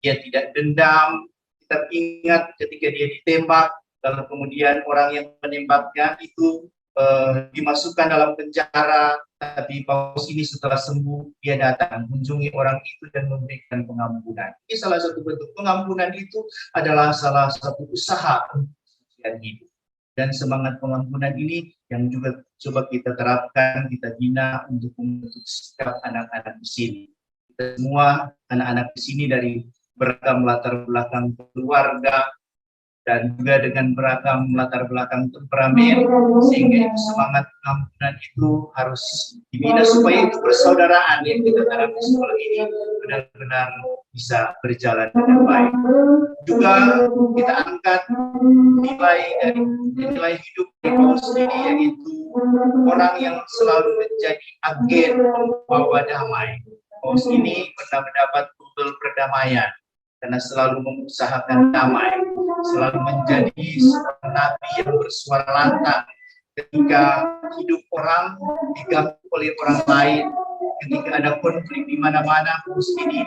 Dia tidak dendam. Kita ingat ketika dia ditembak, lalu kemudian orang yang menembaknya itu dimasukkan dalam penjara, tapi paus ini setelah sembuh, dia datang mengunjungi orang itu dan memberikan pengampunan. Ini salah satu bentuk pengampunan itu adalah salah satu usaha untuk kesucian hidup. Dan semangat pengampunan ini yang juga coba kita terapkan, kita bina untuk membentuk sikap anak-anak di sini. Kita semua anak-anak di sini dari beragam latar belakang keluarga dan juga dengan beragam latar belakang temperamen, sehingga itu semangat pengampunan itu harus dibina supaya itu persaudaraan yang kita tanam di sekolah ini benar-benar bisa berjalan dengan baik. Juga kita angkat nilai hidup di paus ini, yaitu orang yang selalu menjadi agen pembawa damai. Paus ini pernah mendapat Nobel perdamaian karena selalu mengusahakan damai, selalu menjadi seorang nabi yang bersuara lantang ketika hidup orang diganggu oleh orang lain, ketika ada konflik di mana-mana. Paus ini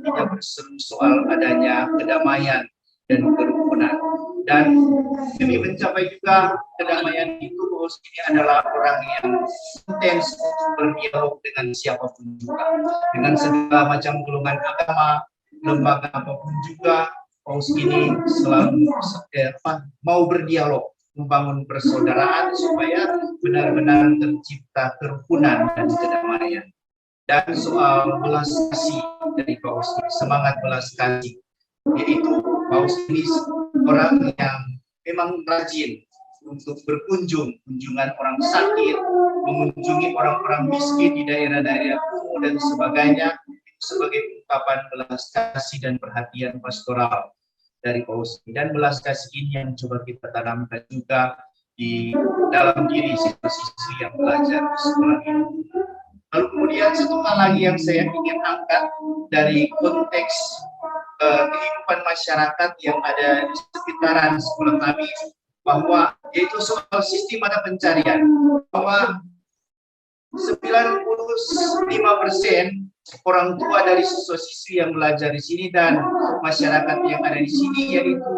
tidak berseru soal adanya kedamaian dan kerukunan. Dan demi mencapai juga kedamaian itu, Paus ini adalah orang yang intens berdialog dengan siapapun juga, dengan segala macam golongan agama, lembaga apapun juga. Paus ini selalu mau berdialog membangun persaudaraan supaya benar-benar tercipta kerukunan dan kedamaian. Dan soal belas kasih dari Paus ini, semangat belas kasih, yaitu Paus ini orang yang memang rajin untuk kunjungan orang sakit, mengunjungi orang-orang miskin di daerah-daerah kumuh dan sebagainya, sebagai ungkapan belas kasih dan perhatian pastoral dari Paus ini. Dan belas kasih ini yang coba kita tanamkan juga di dalam diri siswa-siswi yang belajar di sekolah ini. Lalu kemudian satu hal lagi yang saya ingin angkat dari konteks kehidupan masyarakat yang ada di sekitaran sekolah kami, bahwa yaitu soal sistem mata pencarian, bahwa 95% orang tua dari siswa-siswi yang belajar di sini dan masyarakat yang ada di sini yaitu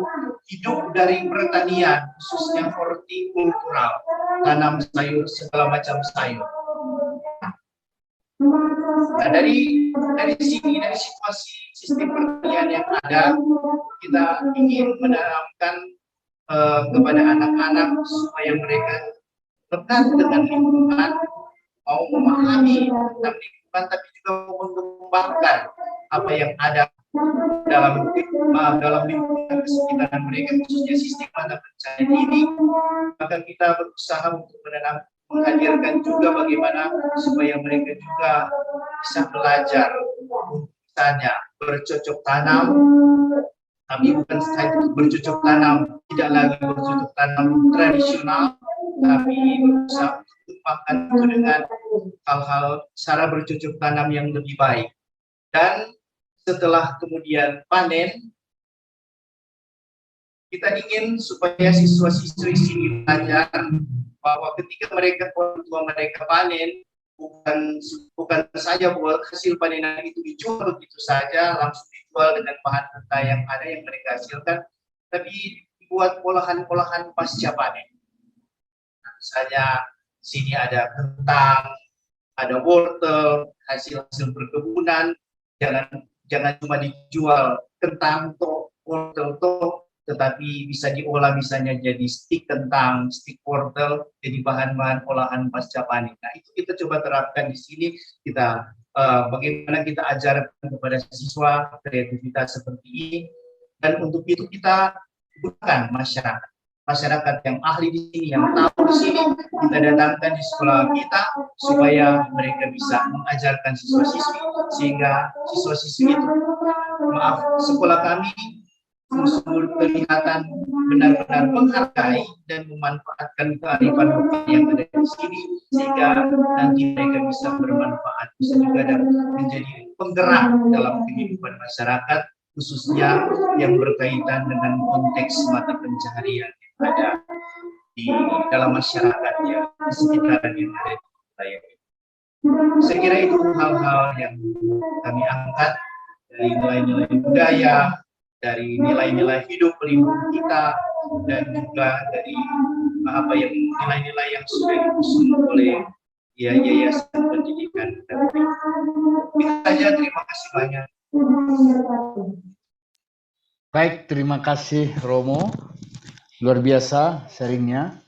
hidup dari pertanian, khususnya hortikultural, tanam sayur, segala macam sayur. Nah, dari sini, dari situasi sistem pertanian yang ada, kita ingin menanamkan kepada anak-anak supaya mereka dekat dengan lingkungan, mau memahami tentang lingkungan, tapi juga mau mengembangkan apa yang ada dalam lingkungan sekitaran mereka, khususnya sistem mata pencarian ini. Maka kita berusaha untuk menghadirkan juga bagaimana supaya mereka juga bisa belajar, misalnya bercocok tanam, tapi bukan saja bercocok tanam, tidak lagi bercocok tanam tradisional, tapi berusaha mengembangkan itu dengan hal-hal cara bercocok tanam yang lebih baik. Dan setelah kemudian panen, kita ingin supaya siswa-siswi sini belajar bahwa ketika orang tua mereka panen, bukan saja buat hasil panenan itu dijual begitu saja, langsung dijual dengan bahan mentah yang ada yang mereka hasilkan, tapi dibuat olahan-olahan pasca panen. Nah, misalnya sini ada kentang, ada wortel, hasil-hasil perkebunan, jangan cuma dijual kentang toh, wortel toh, tetapi bisa diolah misalnya jadi stik kentang, stik wortel, jadi bahan-bahan olahan pasca panen. Nah, itu kita coba terapkan di sini. Kita bagaimana kita ajarkan kepada siswa kreativitas seperti ini, dan untuk itu kita gunakan masyarakat yang ahli di sini, yang tahu di sini, kita datangkan di sekolah kita supaya mereka bisa mengajarkan siswa-siswi, sehingga siswa-siswi itu, sekolah kami kelihatan benar-benar menghargai dan memanfaatkan kearifan lokal yang ada di sini, sehingga nanti mereka bisa bermanfaat, bisa juga menjadi penggerak dalam kehidupan masyarakat, khususnya yang berkaitan dengan konteks mata pencaharian yang ada di dalam masyarakat yang di sekitaran yang ada di wilayah ini. Saya kira itu hal-hal yang kami angkat dari nilai-nilai budaya, dari nilai-nilai hidup pelindung kita, dan juga dari nilai-nilai yang sudah diusung oleh Yayasan Pendidikan dan Itu saja, terima kasih banyak. Baik, terima kasih Romo. Luar biasa sharingnya.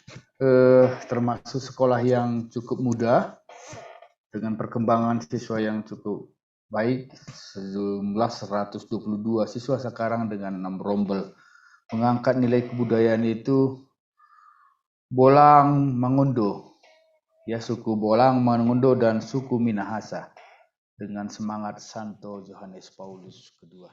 Termasuk sekolah yang cukup muda dengan perkembangan siswa yang cukup baik, sejumlah 122 siswa sekarang dengan 6 rombel. Mengangkat nilai kebudayaan itu Bolang Mangundo, ya, suku Bolang Mangundo dan suku Minahasa dengan semangat Santo Yohanes Paulus II.